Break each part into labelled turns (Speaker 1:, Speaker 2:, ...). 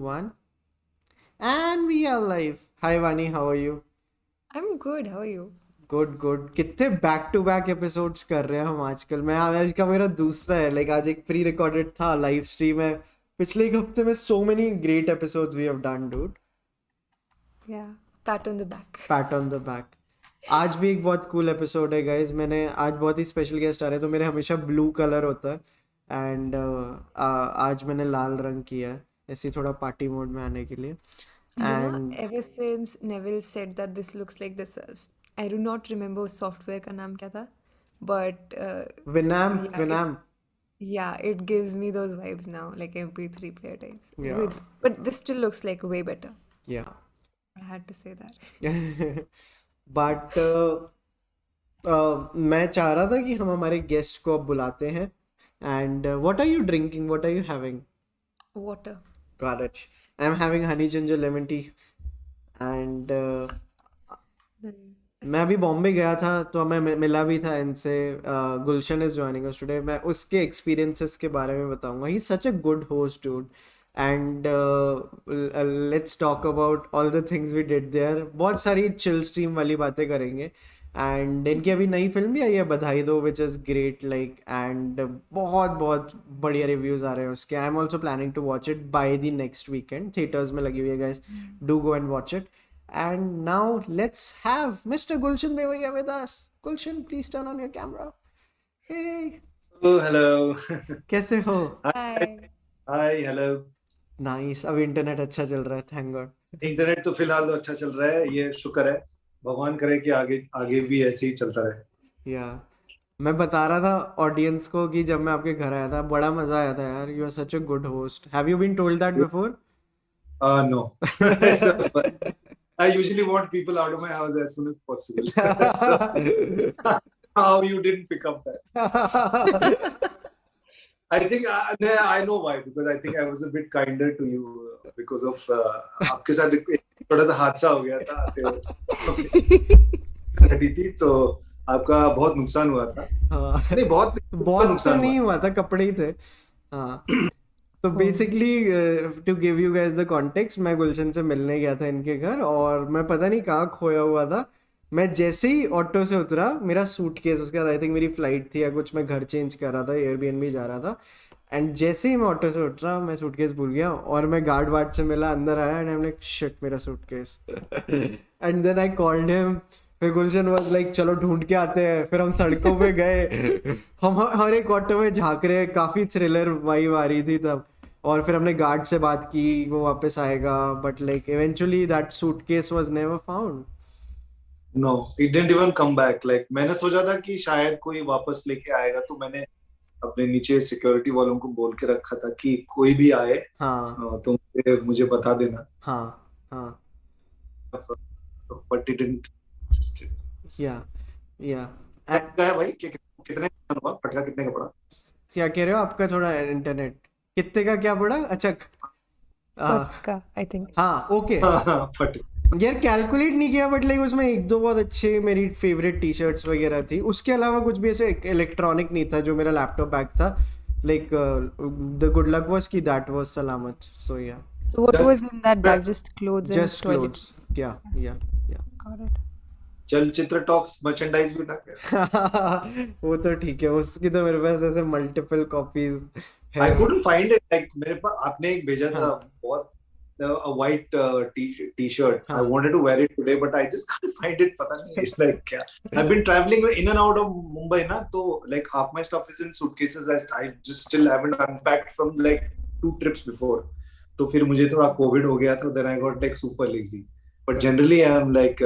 Speaker 1: one. And we are live. Hi Vani, how are you?
Speaker 2: I'm good. How are you?
Speaker 1: Good good कितने back to back episodes कर रहे हैं हम आजकल. मैं आज का मेरा दूसरा है. लाइक आज एक प्री रिकॉर्डेड था, लाइव स्ट्रीम है. पिछले एक हफ्ते में so many great episodes we have done dude.
Speaker 2: Yeah, pat on the back.
Speaker 1: Pat on the back. आज भी एक बहुत कूल एपिसोड है गाइज. मैंने आज बहुत ही स्पेशल गेस्ट आ रहे हैं, तो मेरे हमेशा ब्लू कलर होता है. एंड आज मैंने लाल रंग किया है ऐसे ही थोड़ा पार्टी मोड में आने के लिए. And
Speaker 2: Ever since Neville said that this looks like this, I do not remember उस software का नाम क्या था, but
Speaker 1: विनैम
Speaker 2: yeah,
Speaker 1: विनैम
Speaker 2: it gives me those vibes now, like MP3 player types.
Speaker 1: या
Speaker 2: But this still looks like way better.
Speaker 1: या
Speaker 2: I had to say that.
Speaker 1: But मैं चाह रहा था कि हम हमारे गेस्ट को अब बुलाते हैं. And what are you drinking, what are you having?
Speaker 2: Water.
Speaker 1: Got it. I am having honey ginger lemon tea. And
Speaker 2: Then
Speaker 1: मैं अभी बॉम्बे गया था तो मैं मिला भी था इनसे. Gulshan is joining us today. मैं उसके एक्सपीरियंसेस के बारे में बताऊंगा. He is such a good host dude. And let's talk about all the things we did there. बहुत सारी चिल स्ट्रीम वाली बातें करेंगे. एंड इनकी अभी नई फिल्म भी आई है, बधाई दो, which is great. Like and बहुत बहुत बढ़िया रिव्यूज़ आ रहे हैं उसके. I am also planning to watch it by the next weekend. Theatres में लगी हुई है guys. Do go and watch it. And now let's have Mr. Gulshan Devaiah with us. Gulshan, please turn on your camera. Hey,
Speaker 3: Oh, hello.
Speaker 1: कैसे हो?
Speaker 2: hi.
Speaker 3: Hi, hello.
Speaker 1: Nice. अब internet अच्छा चल रहा है, thank God.
Speaker 3: इंटरनेट तो फिलहाल तो अच्छा चल रहा है, ये शुक्र है. भगवान करे कि आगे आगे भी ऐसे ही चलता रहे.
Speaker 1: Yeah. मैं बता रहा था ऑडियंस को कि जब मैं आपके घर आया था बड़ा मजा आया था यार. You are such a good host. Have you been told that before?
Speaker 3: No. So, I usually want people out of my house as soon as possible. So, how you didn't pick up that? I think I know why, because I think I was a bit kinder to you because of आपके साथ एक थोड़ा सा हादसा हो गया था आते हुए. घटी थी तो आपका बहुत नुकसान हुआ था.
Speaker 1: हाँ.
Speaker 3: नहीं बहुत
Speaker 1: बहुत तो
Speaker 3: नुकसान
Speaker 1: नहीं
Speaker 3: हुआ.
Speaker 1: हुआ था, कपड़े ही थे. हाँ. तो basically to give you guys the context, मैं गुलशन से मिलने गया था इनके घर और मैं पता नहीं कहाँ खोया हुआ था. मैं जैसे ही ऑटो से उतरा, मेरा सूटकेस, उसके बाद आई थिंक मेरी फ्लाइट थी या कुछ, मैं घर चेंज कर रहा था, एयरबीएनबी जा रहा था. एंड जैसे ही मैं ऑटो से उतरा मैं सूटकेस भूल गया और मैं गार्ड वार्ड से मिला, अंदर आया and I am like shit मेरा suitcase. And then I called him. फिर गुलशन वाज लाइक चलो ढूंढ के आते हैं. फिर हम सड़कों पे गए. हम हर एक ऑटो में झांक रहे, काफ़ी थ्रिलर वाइब आ रही थी तब. और फिर हमने गार्ड से बात की, वो वापस आएगा. But like eventually that suitcase was never found.
Speaker 3: No, it didn't even come back. Like मैंने सोचा था कि शायद कोई वापस लेके आएगा, तो मैंने अपने नीचे सिक्योरिटी वालों को बोल के रखा था कि कोई भी आए
Speaker 1: हाँ
Speaker 3: तो मुझे बता देना.
Speaker 1: हाँ हाँ.
Speaker 3: But it didn't.
Speaker 1: या या
Speaker 3: फटका है भाई, कितने का हुआ फटका, कितने का पड़ा?
Speaker 1: क्या कह रहे हो? आपका थोड़ा इंटरनेट कितने का क्या पड़ा? अच्छा
Speaker 2: Patka, I think.
Speaker 1: हाँ ओके.
Speaker 3: फट
Speaker 1: यार कैलकुलेट नहीं किया, बट लाइक उसमें एक दो बहुत अच्छे मेरी फेवरेट टी शर्ट्स वगैरह थी. उसके अलावा कुछ भी ऐसे इलेक्ट्रॉनिक नहीं था. जो मेरा लैपटॉप बैग था, like the good luck was कि दैट वाज सलामत. सो या
Speaker 2: So what was in that bag? Just clothes and
Speaker 1: just
Speaker 2: toilet.
Speaker 1: Clothes. या
Speaker 2: Got it.
Speaker 3: चलचित्र टॉक्स मर्चेंडाइज भी था क्या?
Speaker 1: वो तो ठीक है, उसकी तो मेरे पास ऐसे मल्टीपल कॉपीज है.
Speaker 3: I couldn't find it. Like मेरे पास आपने एक भेजा था
Speaker 1: हाँ
Speaker 3: बहुत a white t-shirt. I
Speaker 1: हाँ
Speaker 3: wanted to wear it today, but I just can't find it. पता नहीं it's like क्या. I've been traveling in and out of Mumbai ना, तो like half my stuff is in suitcases. I just still haven't unpacked from like 2 trips before. तो फिर मुझे थोड़ा Covid हो गया था. Then I got like super lazy. But generally I am like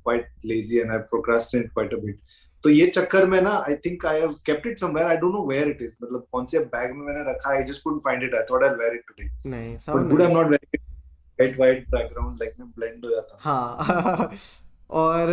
Speaker 3: quite lazy and I procrastinate quite a bit. तो ये चक्कर में ना, I think I have kept it somewhere. I don't know where it is. मतलब कौन से bag में मैंने रखा. I just couldn't find it. I thought I'll wear it today.
Speaker 1: नहीं
Speaker 3: But
Speaker 1: sound
Speaker 3: good, I'm
Speaker 1: nice.
Speaker 3: not wearing it. White background, like मैं blend हो जाता.
Speaker 1: हाँ. और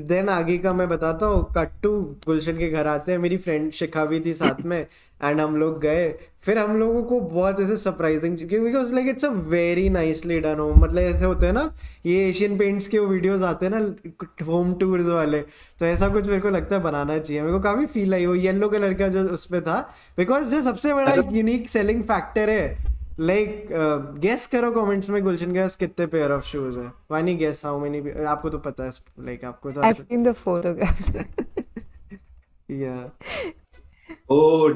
Speaker 1: देन आगे का मैं बताता हूँ. कट टू गुलशन के घर आते हैं. मेरी फ्रेंड शिखा भी थी साथ में एंड हम लोग गए. फिर हम लोगों को बहुत ऐसे surprising, because like it's a very nicely done home. मतलब ऐसे होते हैं ना ये एशियन पेंट्स के वो वीडियोस आते हैं ना होम टूर्स वाले, तो ऐसा कुछ मेरे को लगता है बनाना चाहिए. मेरे को काफ़ी फील आई वो येलो कलर का जो उस पर था. बिकॉज जो सबसे बड़ा यूनिक सेलिंग फैक्टर है लाइक गेस करो कमेंट्स में गुलशन के पास कितने पेयर ऑफ शूज है. वानी गेस हाउ मेनी. आपको तो पता है, लाइक आपको तो
Speaker 2: I've seen the photographs.
Speaker 1: या
Speaker 3: Oh,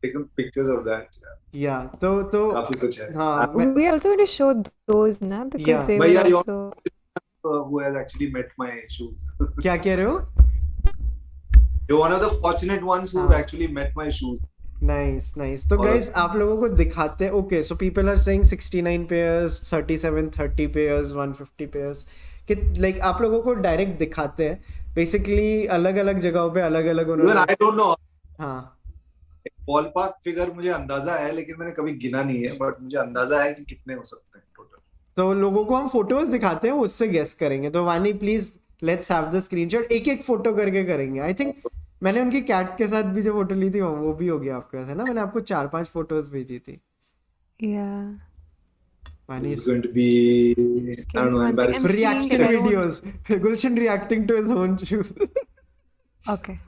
Speaker 3: taken pictures of that.
Speaker 1: या तो
Speaker 3: काफी कुछ है.
Speaker 1: हाँ
Speaker 2: We also want to show those, na, because
Speaker 1: Yeah.
Speaker 2: they
Speaker 3: But
Speaker 2: were
Speaker 3: yeah, you
Speaker 2: also.
Speaker 3: who has actually met my shoes.
Speaker 1: क्या कह रहे हो?
Speaker 3: You're one of the fortunate ones who
Speaker 1: हाँ.
Speaker 3: actually met my shoes.
Speaker 1: Nice. तो
Speaker 3: और-
Speaker 1: guys आप लोगों को दिखाते हैं. Okay, so people are saying 69 pairs, 37, 30 pairs, 150 pairs. कि लाइक आप लोगों को डायरेक्ट दिखाते हैं बेसिकली अलग अलग जगहों पे अलग अलग
Speaker 3: Even
Speaker 1: उन्होंने.
Speaker 3: I don't know.
Speaker 1: हाँ
Speaker 3: बॉल पार्क फिगर मुझे अंदाजा है, लेकिन मैंने कभी गिना नहीं है, बट मुझे अंदाजा है कि कितने हो सकते हैं टोटल.
Speaker 1: तो लोगों को हम फोटोज दिखाते हैं, उससे गेस करेंगे. तो वानी please let's have the screenshot. एक एक फोटो करके करेंगे. आई थिंक मैंने उनकी कैट के साथ भी जो फोटो ली थी वो भी हो गया आपके पास, है ना? मैंने आपको 4-5 फोटोज भेजी थी.
Speaker 2: Yeah.
Speaker 1: वानी
Speaker 3: This is going to be, I don't know,
Speaker 2: One second.
Speaker 3: embarrassing.
Speaker 2: I'm
Speaker 1: reaction
Speaker 2: seeing it. I don't-
Speaker 1: videos. Gulshan reacting to his own shoe.
Speaker 2: Okay.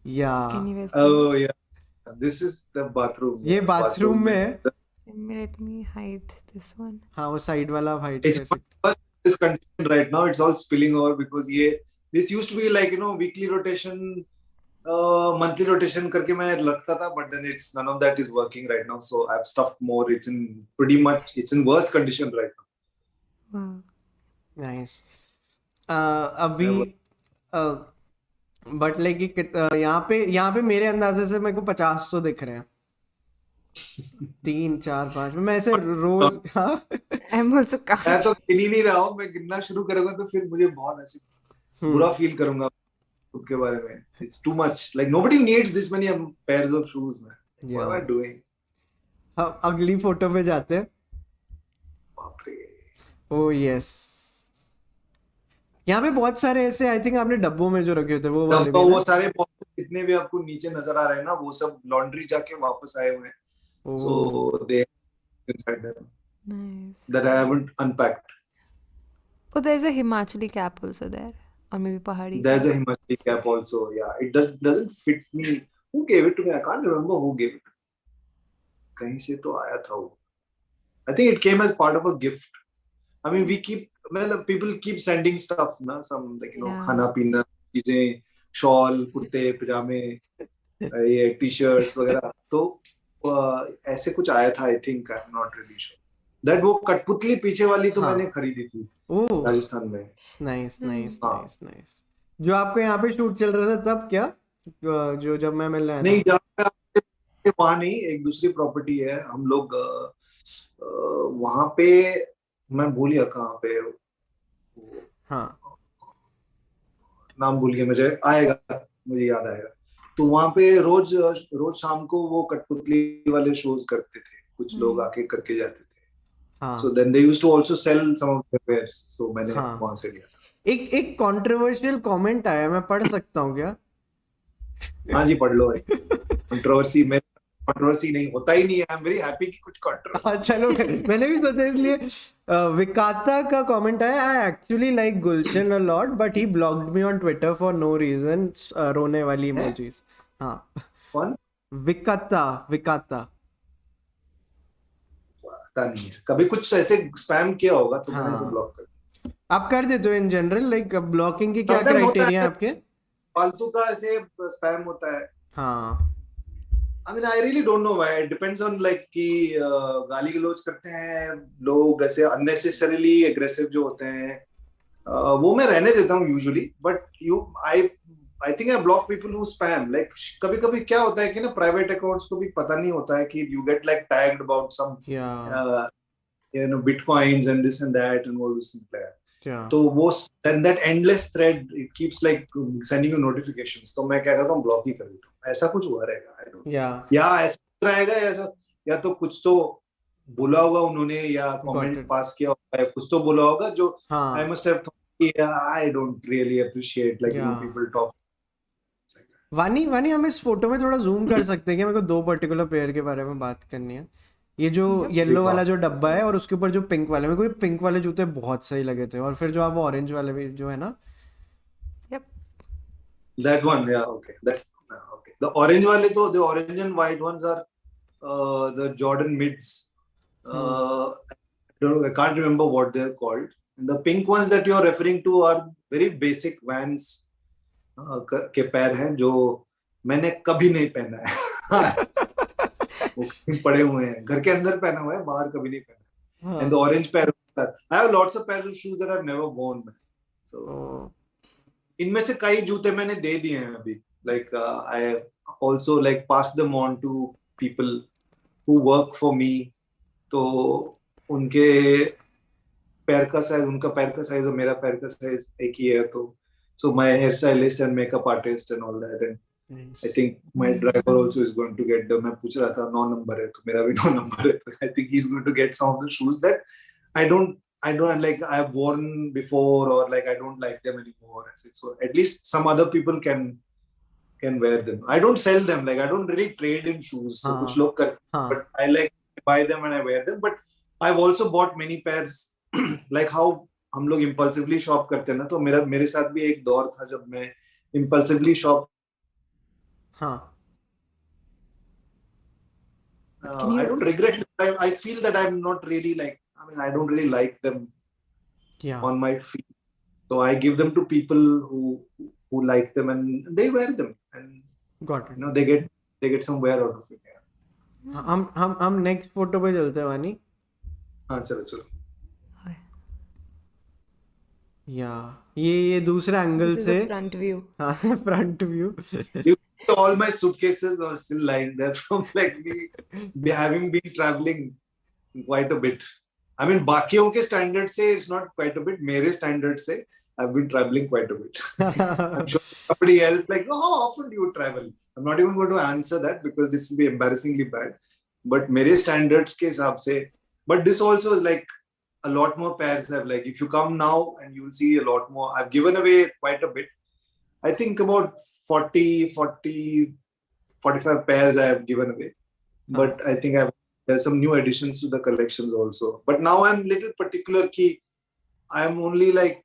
Speaker 1: Yeah.
Speaker 2: Can you guys?
Speaker 3: Oh yeah, this is the bathroom.
Speaker 1: ये bathroom में है.
Speaker 2: Let me hide this one.
Speaker 1: हाँ वो side वाला आप hide
Speaker 3: It's
Speaker 1: कर सकते.
Speaker 3: first this condition right now. It's all spilling over because this used to be like, you know, weekly rotation, monthly rotation करके मैं लगता था, but then it's none of that is working right now. So I've stuffed more. It's in worse condition right now.
Speaker 2: Wow.
Speaker 1: Nice. अभी but like यहाँ पे मेरे अंदाजे से मेरे को 50 तो दिख रहे हैं. 3, 4, 5 मैं ऐसे रोज. हाँ
Speaker 2: I'm also
Speaker 3: मैं तो गिन ही नहीं रहा हूँ. मैं गिनना शुरू करूंगा तो फिर मुझे बहुत ऐसे बुरा फील करूंगा खुद के बारे में. It's too much. Like nobody needs this many pairs of shoes, man. What am I doing?
Speaker 1: हम अगली फोटो पे जाते हैं.
Speaker 3: बाप रे.
Speaker 1: ओ यस. यहाँ पे बहुत सारे ऐसे आई थिंक आपने डब्बों में जो रखे होते हैं वो वाले
Speaker 3: तो
Speaker 1: भी
Speaker 3: वो
Speaker 1: ना?
Speaker 3: सारे boxes जितने भी आपको नीचे नजर आ रहे हैं ना, वो सब लॉन्ड्री जाके वापस आए हुए हैं.
Speaker 1: ओ,
Speaker 3: So they inside them
Speaker 2: nice.
Speaker 3: that I haven't unpacked.
Speaker 2: Oh, there's a Himachali cap also there, or maybe Pahadi.
Speaker 3: There's a Himachali cap also. Yeah, it doesn't fit me. Who gave it to me? I can't remember who gave it. कहीं से तो आया था वो. I think it came as part of a gift. I mean, people keep sending stuff, na, some like, you know,
Speaker 2: Yeah.
Speaker 3: खाना पीना चीजें, shawl, कुर्ते, पजामे, ये टी-शर्ट्स वगैरह. तो ऐसे कुछ आया था. I think I'm not really sure. That वो कठपुतली पीछे वाली तो
Speaker 1: हाँ.
Speaker 3: मैंने खरीदी थी
Speaker 1: ओ
Speaker 3: राजस्थान में.
Speaker 1: नाइस.
Speaker 3: हाँ.
Speaker 1: जो आपको यहाँ पे शूट चल रहा था तब क्या? जो जब मैं मिलने आया
Speaker 3: नहीं,
Speaker 1: था.
Speaker 3: जहाँ पे आप वहाँ नहीं, एक दूसरी प्रॉपर्टी है. हम लोग वहाँ पे, मैं भूल गया कहाँ पे,
Speaker 1: हाँ
Speaker 3: नाम भूल गया. मुझे याद आएगा. तो वहाँ पे रोज शाम को वो कठपुतली वाले शोज करते थे. कुछ लोग आके करके जाते थे.
Speaker 1: हाँ.
Speaker 3: So then they used to also sell some of their wares. So मैंने
Speaker 1: हाँ.
Speaker 3: वहाँ से लिया.
Speaker 1: एक कंट्रोवर्शियल कमेंट आया, मैं पढ़ सकता हूँ क्या?
Speaker 3: हाँ जी, पढ़ लो. कंट्रोवर्सी नहीं होता ही नहीं है. आई एम वेरी हैप्पी कि कुछ
Speaker 1: हाँ
Speaker 3: कंट्रोवर्सी.
Speaker 1: चलो मैंने भी सोचा इसलिए. विकाता का कमेंट आया, I actually like Gulshan a lot but he blocked me on Twitter for no reason. रोने वाली इमोजीज. हाँ
Speaker 3: कौन?
Speaker 1: विकाता.
Speaker 3: पता नहीं है. कभी कुछ ऐसे स्पैम किया होगा तो मैंने
Speaker 1: हाँ.
Speaker 3: उसे ब्लॉक कर दिया.
Speaker 1: आप कर देते हो इन जनरल? लाइक ब्लॉकिंग की क्या
Speaker 3: Sometimes होता
Speaker 1: क्राइटेरिया है
Speaker 3: है.
Speaker 1: आपके?
Speaker 3: फालतू का ऐसे स्पैम होता है.
Speaker 1: हाँ
Speaker 3: I mean, I really don't know why. It depends on like कि गाली गलौज करते हैं लोग ऐसे unnecessarily aggressive जो होते हैं, वो मैं रहने देता हूँ usually. But I think I block people who spam. Like कभी-कभी क्या होता है कि ना private accounts को भी पता नहीं होता है कि you get like tagged about some bitcoins and this and that and all those things like that. तो वो then that endless thread it keeps like sending you notifications. तो मैं क्या करता हूँ, ब्लॉक ही कर देता हूँ. ऐसा कुछ हुआ रहेगा. I don't know. या ऐसा रहेगा या तो कुछ तो बोला होगा उन्होंने या कमेंट पास किया होगा या कुछ तो बोला होगा जो I must have thought I don't really appreciate like people talk.
Speaker 1: वानी हम इस फोटो में थोड़ा जूम कर सकते हैं क्या? मेरे को 2 पर्टिकुलर पेयर के बारे में बात करनी है. ये जो येलो वाला जो डब्बा है और उसके ऊपर जो पिंक वाले, मेरे को ये पिंक वाले जूते बहुत सही लगे थे. और फिर जो आप ऑरेंज वाले भी जो है ना.
Speaker 2: Yep.
Speaker 3: That one, yeah, okay. That's okay. The orange and white ones are the Jordan mids. I can't remember what they're called. And the pink ones that you're referring to are very basic Vans के पैर हैं जो मैंने कभी नहीं पहना है आज तक. वो कहीं पड़े हुए हैं, घर के अंदर पहना हुआ है, बाहर कभी नहीं पहना. And the orange pair, I have lots of pairs of shoes that I've never worn. So इनमें से कई जूते मैंने दे दिए हैं अभी. Like I also like pass them on to people who work for me. तो उनके पैर का साइज, उनका पैर का साइज और मेरा पैर का साइज एक ही है. तो so my hairstylist and makeup artist and all that, and I think my driver also is going to get them. मैं पूछ रहा था 9 नंबर है तो मेरा भी 9 नंबर है. I think he's going to get some of the shoes that I don't like, I've worn before, or like I don't like them anymore. So at least some other people can wear them. I don't sell them, like I don't really trade in shoes. So कुछ लोग करते हैं, but I like buy them and I wear them. But I've also bought many pairs. Like how हम लोग impulsively shop करते हैं ना, तो मेरे साथ भी एक दौर था जब मैं impulsively shop. I don't regret it. I feel that I'm not really like, I don't really like them on my feet. So I give them to people who like them and they wear them, and
Speaker 1: Got it.
Speaker 3: they get some wear out of it.
Speaker 1: हम next photo पे चलते हैं वानी.
Speaker 3: हाँ चलो.
Speaker 1: ये दूसरे angle
Speaker 2: This is
Speaker 1: से
Speaker 2: a front view.
Speaker 1: हाँ front view.
Speaker 3: All my suitcases are still lying there from like me having been traveling quite a bit. I mean, बाकियों के standards से it's not quite a bit. मेरे standards से I've been traveling quite a bit. I'm sure somebody else like, oh, how often do you travel? I'm not even going to answer that because this will be embarrassingly bad. But मेरे standards के हिसाब से, but this also is like a lot more pairs have, like if you come now and you will see a lot more. I've given away quite a bit. I think about 40, 45 pairs I have given away. But I think there's some new additions to the collections also. But now I'm little particular ki I'm only like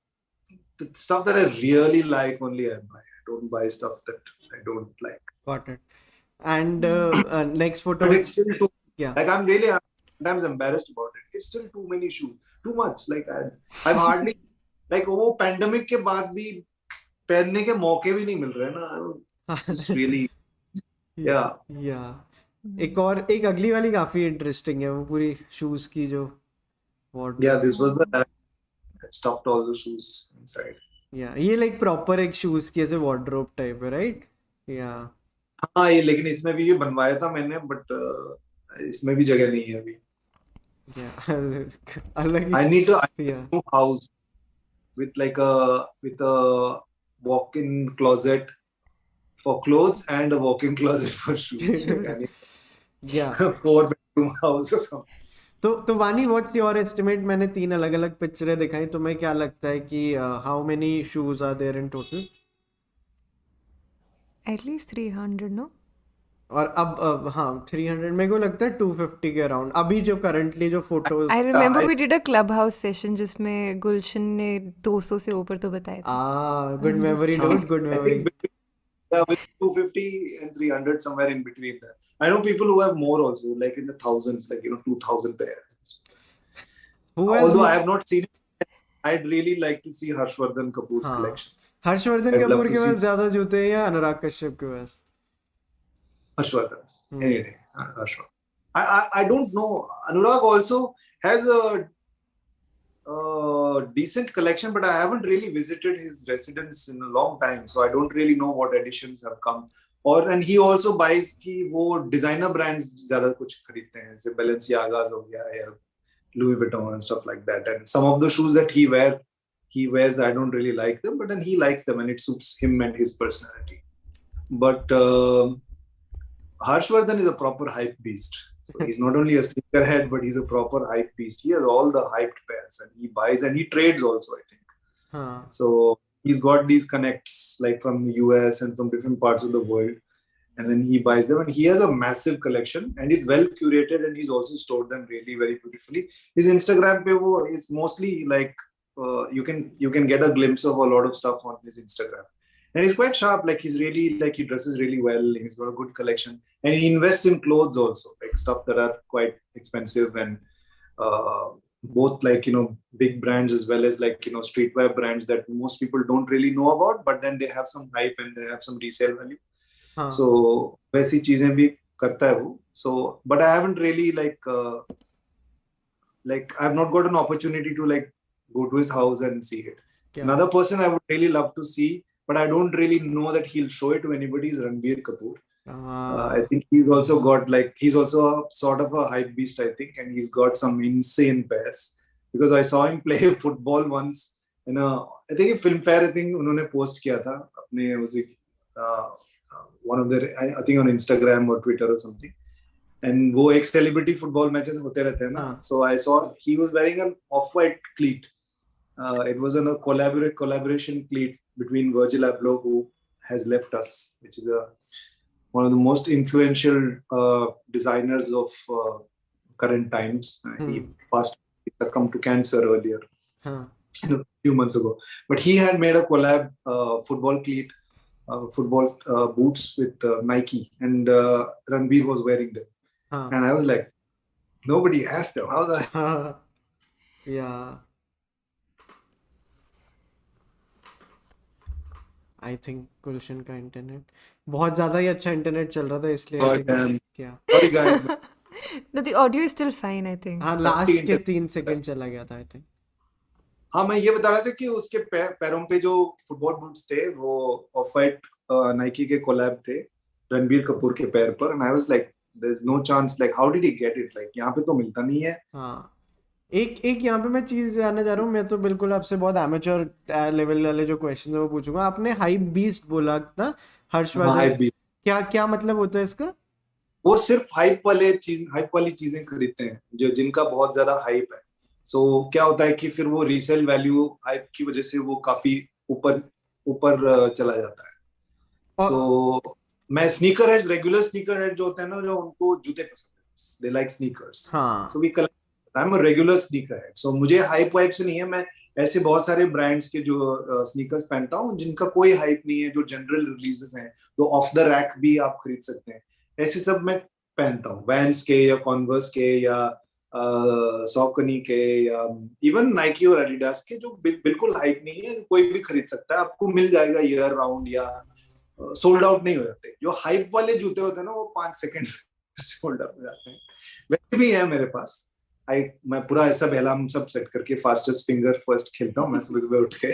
Speaker 3: the stuff that I really like only I buy. I don't buy stuff that I don't like.
Speaker 1: Got it. And next photo.
Speaker 3: But it's still too, like I'm really sometimes embarrassed about it. It's still too many shoes. Too much. Like I've hardly like वो pandemic के बाद भी पहनने के मौके भी नहीं मिल रहे ना. It's really
Speaker 1: एक अगली वाली काफी इंटरेस्टिंग है, वो पूरी शूज की जो
Speaker 3: this was the I stuffed all the shoes inside.
Speaker 1: ये लाइक प्रॉपर एक शूज की ऐसे वार्डरोब टाइप है, राइट?
Speaker 3: हाँ ये, लेकिन इसमें भी ये बनवाया था मैंने, बट इसमें भी जगह नहीं है अभी. I need a new house with a walk-in closet for clothes and a walk-in closet for shoes. Like, 4-bedroom house or something.
Speaker 1: तो वानी, व्हाट्स योर एस्टिमेट? मैंने 3 अलग अलग पिक्चरें दिखाई, तो मैं क्या लगता है कि how many shoes are there in total?
Speaker 2: At least 300, no?
Speaker 1: और अब हाँ 300, मेरे को लगता है 250 के अराउंड अभी जो करंटली जो photos.
Speaker 2: I remember we did a clubhouse session जिसमें गुलशन ने 200 से ऊपर तो बताया था.
Speaker 1: Good memory dude, good memory.
Speaker 3: With 250 and 300, somewhere in between that. I know people who have more also, like in the thousands, like 2,000 pairs. Although I have not seen it, I'd really like to see Harshvardhan Kapoor's collection.
Speaker 1: Harshvardhan Kapoor के पास ज्यादा जूते हैं या अनुराग कश्यप के पास?
Speaker 3: Harshvardhan. Anyway, Harshvardhan. I don't know. Anurag also has a decent collection, but I haven't really visited his residence in a long time, so I don't really know what additions have come. And he also buys कि वो designer brands ज़्यादा कुछ खरीदते हैं, जैसे Balenciaga हो गया या Louis Vuitton and stuff like that. And some of the shoes that he wears, I don't really like them, but then he likes them and it suits him and his personality. But Harshvardhan is a proper hype beast. So he's not only a sneakerhead, but he's a proper hype beast. He has all the hyped pairs and he buys and he trades also, I think. So he's got these connects like from the US and from different parts of the world. And then he buys them and he has a massive collection and it's well curated and he's also stored them really very beautifully. His Instagram pe is mostly like you can get a glimpse of a lot of stuff on his Instagram. And he's quite sharp. Like he's really like he dresses really well. He's got a good collection, and he invests in clothes also, like stuff that are quite expensive and uh, both like big brands as well as like streetwear brands that most people don't really know about, but then they have some hype and they have some resale value.
Speaker 1: हाँ
Speaker 3: So वैसी चीजें भी करता है वो. So but I haven't really like I've not got an opportunity to like go to his house and see it.
Speaker 1: क्या
Speaker 3: Another person I would really love to see, but I don't really know that he'll show it to anybody is Ranbir Kapoor. I
Speaker 1: हाँ
Speaker 3: think he's also got like he's also a sort of a hype beast, I think, and he's got some insane pairs because I saw him play football once in a I think a film fair. I think उन्होंने post किया था अपने उसी one of their I think on Instagram or Twitter or something. And वो एक celebrity football matches होते रहते हैं ना.
Speaker 1: हाँ
Speaker 3: So I saw he was wearing an off-white cleat. It was a collaboration cleat between Virgil Abloh, who has left us, which is one of the most influential designers of current times. He succumbed to cancer earlier,
Speaker 1: हाँ
Speaker 3: a few months ago. But he had made a collab football cleat, football boots with Nike, and Ranbir was wearing them.
Speaker 1: हाँ
Speaker 3: And I was like, nobody has them. How the
Speaker 1: हाँ या I think गुलशन का internet बहुत ज्यादा ही अच्छा internet चल रहा था इसलिए I
Speaker 3: Sorry,
Speaker 1: think
Speaker 3: man.
Speaker 1: क्या
Speaker 3: Sorry, guys.
Speaker 2: No, the audio is still fine, I think.
Speaker 1: हाँ लास्ट के 3 सेकंड चला गया था आई थिंक
Speaker 3: हाँ, मैं ये बता रहा था कि उसके पैरों पे जो फुटबॉल बूट्स थे वो ऑफ वाइट नाइकी के कोलैब थे रणबीर कपूर के पैर पर. And I was like there is no chance, like how did he get it, like यहाँ पे तो मिलता नहीं है.
Speaker 1: हाँ एक यहाँ पे मैं चीज जानना चाह रहा हूँ. मैं तो बिल्कुल आपसे बहुत एमेच्योर लेवल वाले जो क्वेश्चन है वो पूछूंगा. आपने हाइप बीस्ट बोला ना
Speaker 3: हाँ,
Speaker 1: हर्षवर्धन,
Speaker 3: हाइप भी.
Speaker 1: क्या क्या मतलब होता है इसका?
Speaker 3: वो सिर्फ हाइप वाली चीजें खरीदते हैं जो जिनका बहुत ज्यादा हाइप है. सो क्या होता है कि फिर वो रीसेल वैल्यू हाइप की वजह से वो काफी ऊपर ऊपर चला जाता है.
Speaker 1: और
Speaker 3: सो मैं sneaker head, regular sneaker head जो होते हैं ना, जो उनको जूते पसंद है, दे लाइक स्नीकर्स.
Speaker 1: हाँ
Speaker 3: so we collect, I am a regular sneaker head. So मुझे हाइप वाइप से नहीं है. मैं ऐसे बहुत सारे ब्रांड्स के जो स्नीकर्स पहनता हूँ जिनका कोई हाइप नहीं है, जो जनरल रिलीजेस हैं, तो ऑफ द रैक भी आप खरीद सकते हैं. ऐसे सब मैं पहनता हूँ, वैंस के या कॉन्वर्स के या सॉकनी के या इवन नाइकी और एडिडास के, जो बिल्कुल हाइप नहीं है, कोई भी खरीद सकता है, आपको मिल जाएगा ईयर राउंड, या सोल्ड आउट नहीं हो जाते. जो हाइप वाले जूते होते हैं ना, वो 5 सेकंड सोल्ड आउट हो जाते हैं. वैसे भी है मेरे पास. मैं पूरा ऐसा अलार्म सब सेट करके फास्टेस्ट फिंगर फर्स्ट खेलता हूँ मैं सुबह सुबह उठ के.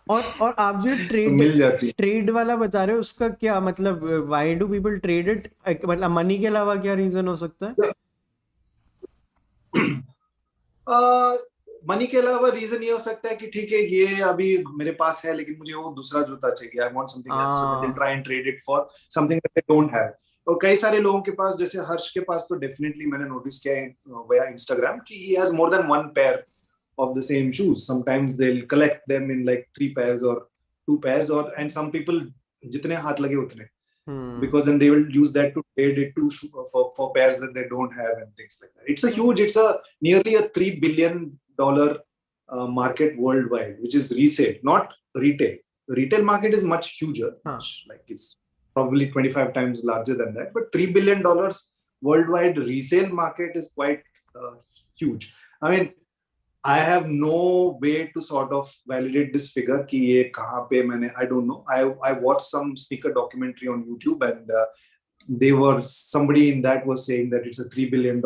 Speaker 1: और आप जो
Speaker 3: मिल जाती है.
Speaker 1: ट्रेड वाला बता रहे हो उसका क्या मतलब? Why do people trade it? मतलब मनी के अलावा क्या रीजन हो सकता है?
Speaker 3: मनी के अलावा रीजन ये हो सकता है कि ठीक है ये अभी मेरे पास है लेकिन मुझे वो दूसरा जूता चाहिए, I want something else, so they try and trade it for something that they don't have. और कई सारे लोगों के पास, जैसे हर्ष के पास तो डेफिनेटली मैंने नोटिस किया है via Instagram कि he has more than one pair of the same shoes. Sometimes they'll collect them in like 3 pairs or 2 pairs, or and some people जितने हाथ लगे उतने, because then they will use that to trade it to for pairs that they don't have and things like that. It's a nearly a $3 billion market worldwide, which is resale, not retail. The retail market is much huger, like it's probably 25 times larger than that, but $3 billion worldwide resale market is quite huge. I mean, I have no way to sort of validate this figure कि ये कहाँ पे मैंने, I don't know. I watched some sneaker documentary on YouTube, and somebody in that was saying that it's a $3 billion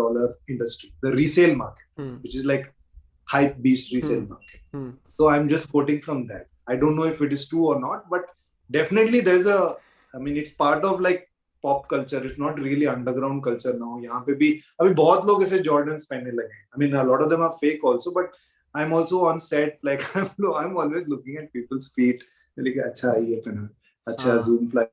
Speaker 3: industry, the resale market, which is like hype beast resale market. So I'm just quoting from that. I don't know if it is true or not, but definitely it's part of like pop culture. It's not really underground culture now. यहाँ पे भी अभी बहुत लोग ऐसे Jordans पहनने लगे हैं. I mean, a lot of them are fake also, but I'm also on set, like I'm always looking at people's feet. like अच्छा ये पहना, अच्छा zoom fly.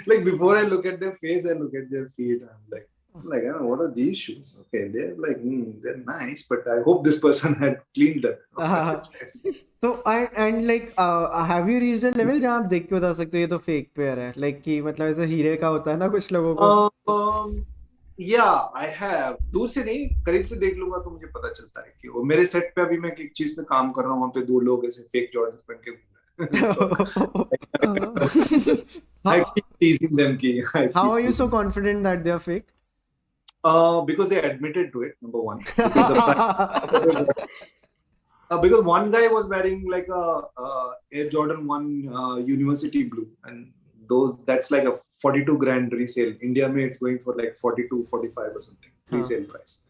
Speaker 3: Like before I look at their face, I look at their feet. I'm like, what are these shoes? Okay, they're like, they're nice, but I hope this person had cleaned them.
Speaker 1: तो and like have you reached a level जहाँ आप देख के बता सकते हो ये तो फेक पेयर है, लाइक कि मतलब ऐसा हीरे का होता है ना कुछ लोगों को?
Speaker 3: Yeah, I have. दूर से नहीं, करीब से देख लूंगा तो मुझे पता चलता है कि वो मेरे सेट पे अभी मैं एक चीज पे काम कर रहा हूँ, वहाँ पे 2 लोग ऐसे फेक जॉर्डन पहन के घूम रहे हैं. I keep teasing them.
Speaker 1: How are you so confident that they are fake?
Speaker 3: Because they admitted to it, number one. Because one guy was wearing like a Air Jordan 1 University Blue, and that's like a 42 grand resale. India में it's going for like 42, 45 or something resale price.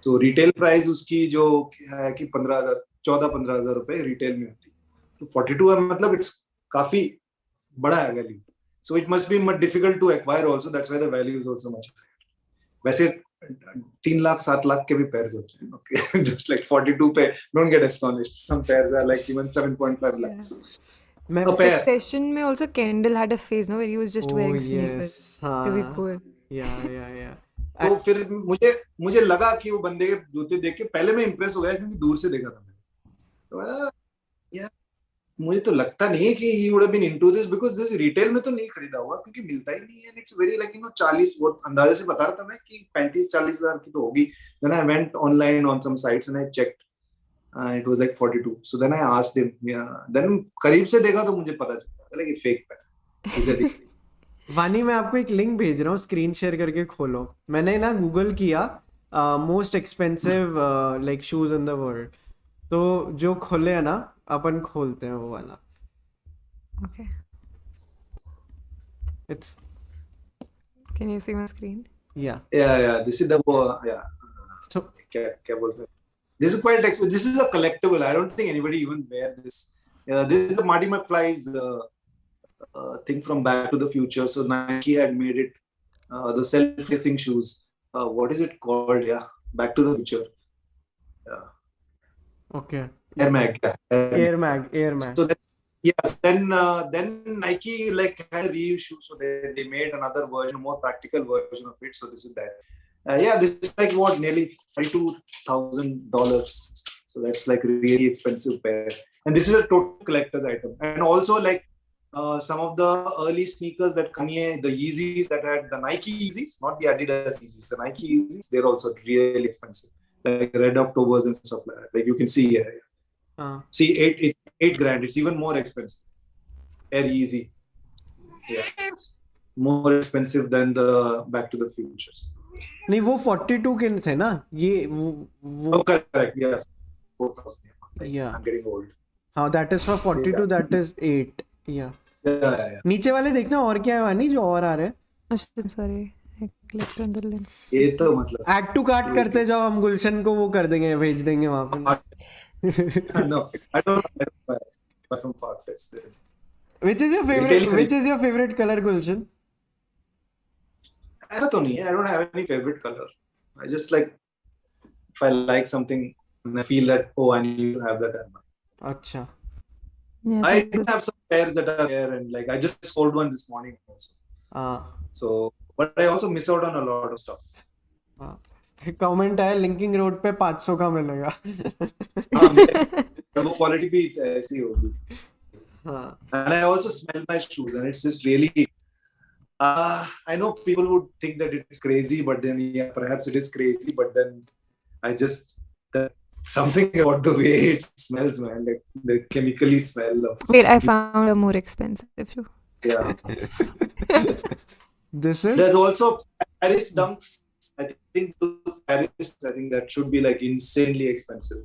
Speaker 3: So retail price उसकी जो है कि 14-15 हज़ार रुपए retail में होती है. तो 42 है मतलब it's काफी बड़ा है value. So it must be much difficult to acquire also. That's why the value is also much higher. वैसे 3 लाख 7 लाख के भी pairs होते हैं. Okay, just like 42 पे. Don't get astonished. Some pairs are like even 7.5 lakhs. A pair.
Speaker 2: Succession में also Kendall had a phase, no, where he was just wearing sneakers.
Speaker 1: हाँ.
Speaker 2: To be cool.
Speaker 1: Yeah.
Speaker 3: तो फिर मुझे लगा कि वो बंदे के जूते देख के पहले मैं इम्प्रेस हो गया क्योंकि दूर से देखा था मैंने. तो यार मुझे तो लगता नहीं है कि he would have been into this because this retail में तो नहीं खरीदा हुआ क्योंकि मिलता ही नहीं है. It's very like 40 वो अंदाजे से बता रहा था मैं कि 35-40 हज़ार की तो होगी. Then I went online on some sites and I checked. It was like 42. So then I asked him. Then करीब से देखा तो मुझे पता चला कि फेक है.
Speaker 1: वानी मैं आपको एक लिंक भेज रहा हूँ, स्क्रीन शेयर करके खोलो. मैंने ना गूगल किया most expensive like shoes in the world, तो जो खोले है ना अपन खोलते हैं वो वाला.
Speaker 2: Okay.
Speaker 1: It's
Speaker 2: Can you see my screen?
Speaker 1: yeah.
Speaker 3: This is the
Speaker 1: So
Speaker 3: क्या बोलते हैं? This is quite expensive. This is a collectible. I don't think anybody even wear this. This is the Marty McFly's thing from Back to the Future. So Nike had made it the self-facing shoes. What is it called? Yeah, Back to the Future.
Speaker 1: okay.
Speaker 3: Air Mag. Yeah.
Speaker 1: Air Mag.
Speaker 3: So then Nike like had a reissue, so they made another version, a more practical version of it. So this is that. This is like what, nearly $42,000. So that's like really expensive pair. And this is a total collector's item. And also like some of the early sneakers that Kanye, the Yeezys that had the Nike Yeezys, not the Adidas Yeezys, the Nike Yeezys, they're also really expensive. Like Red Octobers and stuff like that. Like you can see here. See, it's 8 grand. It's even more expensive. Air Yeezy. Yeah. More expensive than the Back to the Futures.
Speaker 1: नहीं वो 42 के थे ना ये वो
Speaker 3: Oh, correct. Yes. 4,000.
Speaker 1: Yeah.
Speaker 3: I'm getting old.
Speaker 1: हाँ that is for 42, that is 8. Yeah.
Speaker 3: Yeah.
Speaker 1: नीचे वाले देखना और क्या है वानी जो और आ रहे हैं.
Speaker 2: I'm sorry. I clicked on the link.
Speaker 3: ये तो मतलब
Speaker 1: Add to cart करते जाओ, हम गुलशन को वो कर देंगे, भेज देंगे वहाँ पे.
Speaker 3: No, I don't buy from Farfetch.
Speaker 1: Which is your favorite color, Gulshan?
Speaker 3: ऐसा तो नहीं है. I don't have any favorite color. I just like if I like something and I feel that I need to have that.
Speaker 1: अच्छा.
Speaker 2: Yeah,
Speaker 3: I do have some pairs that are there and like I just sold one this morning also. So, but I also miss out on a lot of stuff.
Speaker 1: Comment आया linking road पे 500 का मिलेगा.
Speaker 3: वो quality भी ऐसी होगी. And I also smell my shoes and it's just really I know people would think that it's crazy, but then perhaps it is crazy, but then I just something about the way it smells, man, like the chemically smell of.
Speaker 2: Wait, I found a more expensive shoe.
Speaker 3: Yeah.
Speaker 1: This is.
Speaker 3: There's also Paris Dunks. I think that should be like insanely expensive.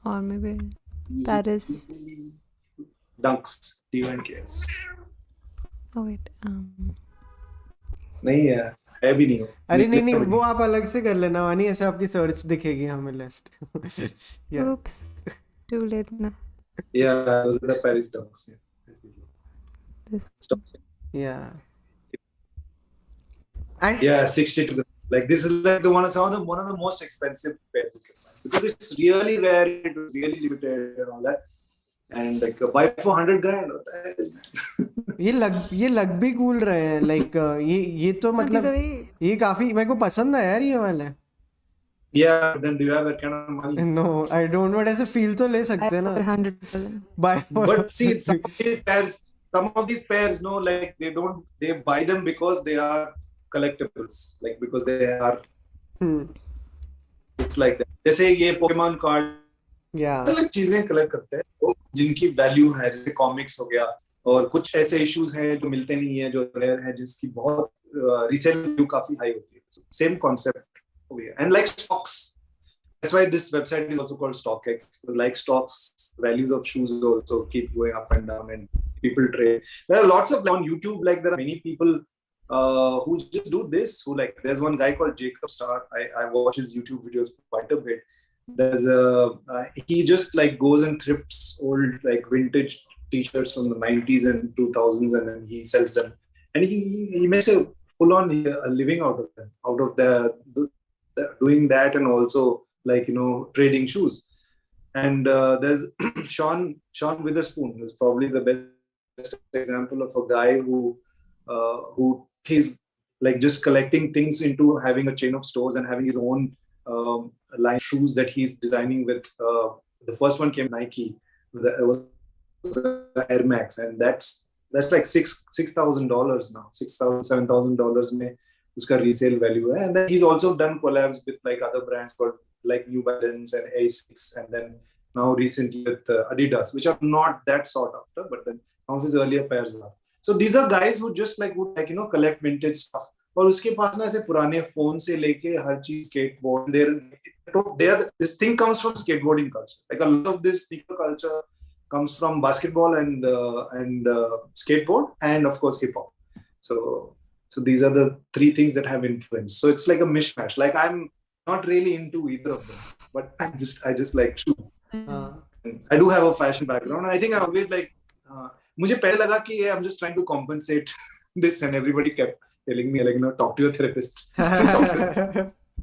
Speaker 2: Or maybe Paris.
Speaker 3: Dunks. D-U-N-K-S.
Speaker 2: Oh wait.
Speaker 3: नहीं है भी नहीं.
Speaker 1: अरे नहीं वो आप अलग से कर लेना वानी, ऐसे आपकी सर्च दिखेगी हमें list.
Speaker 2: Oops. Too late now.
Speaker 3: Yeah, those are the Paris Dunks.
Speaker 1: Yeah. And
Speaker 3: 60 to like this is like one of the most expensive pairs you can buy because it's really rare, it was really limited and all that, and like buy for 100 grand.
Speaker 1: ये लग भी cool रहे हैं like ये तो मतलब ये काफी मेरे को पसंद है यार ये वाला.
Speaker 3: Yeah, then do you have that kind of money?
Speaker 1: No, I don't, but ऐसे feel तो ले सकते हैं ना.
Speaker 2: 100,000.
Speaker 3: But see, some of these pairs, no, like they buy them because they are collectibles, like because they are. It's like that. जैसे ये Pokemon card
Speaker 1: Yeah.
Speaker 3: अलग चीजें कलेक्ट करते हैं तो जिनकी वैल्यू है, जैसे कॉमिक्स हो गया, और कुछ ऐसे इश्यूज हैं जो मिलते नहीं है, जो रेयर है, जिसकी बहुत रीसेल वैल्यू काफी हाई होती है. सेम कॉन्सेप्ट हो गया. And like stocks, that's why this website is also called StockX. Like stocks, values of shoes also keep going up and down, and people trade. There are lots of on YouTube. Like there are many people who just do this. Who like there's one guy called Jacob Star. I watch his YouTube videos quite a bit. There's he just like goes and thrifts old like vintage t-shirts from the 90s and 2000s, and then he sells them, and he makes a full on a living out of them, out of the doing that, and also like trading shoes. And there's Sean Witherspoon is probably the best example of a guy who he's like just collecting things into having a chain of stores and having his own line of shoes that he's designing with. The first one came Nike. It was Air Max, and that's like $6,000 now. $7,000 में उसका resale value है. And then he's also done collabs with like other brands called like New Balance and Asics, and then now recently with Adidas, which are not that sought after, but then some of his earlier pairs are. So these are guys who just like would like collect vintage stuff. और उसके पास ना ऐसे पुराने phone से लेके हर चीज, skateboard, this thing comes from skateboarding culture. Like a lot of this sneaker culture comes from basketball and skateboard, and of course hip hop. So these are the three things that have influenced. So it's like a mishmash. Like I'm not really into either of them, but I just like shoe. I do have a fashion background, and I think I always like. मुझे पहले लगा कि I'm just trying to compensate this, and everybody kept telling me like talk to your therapist.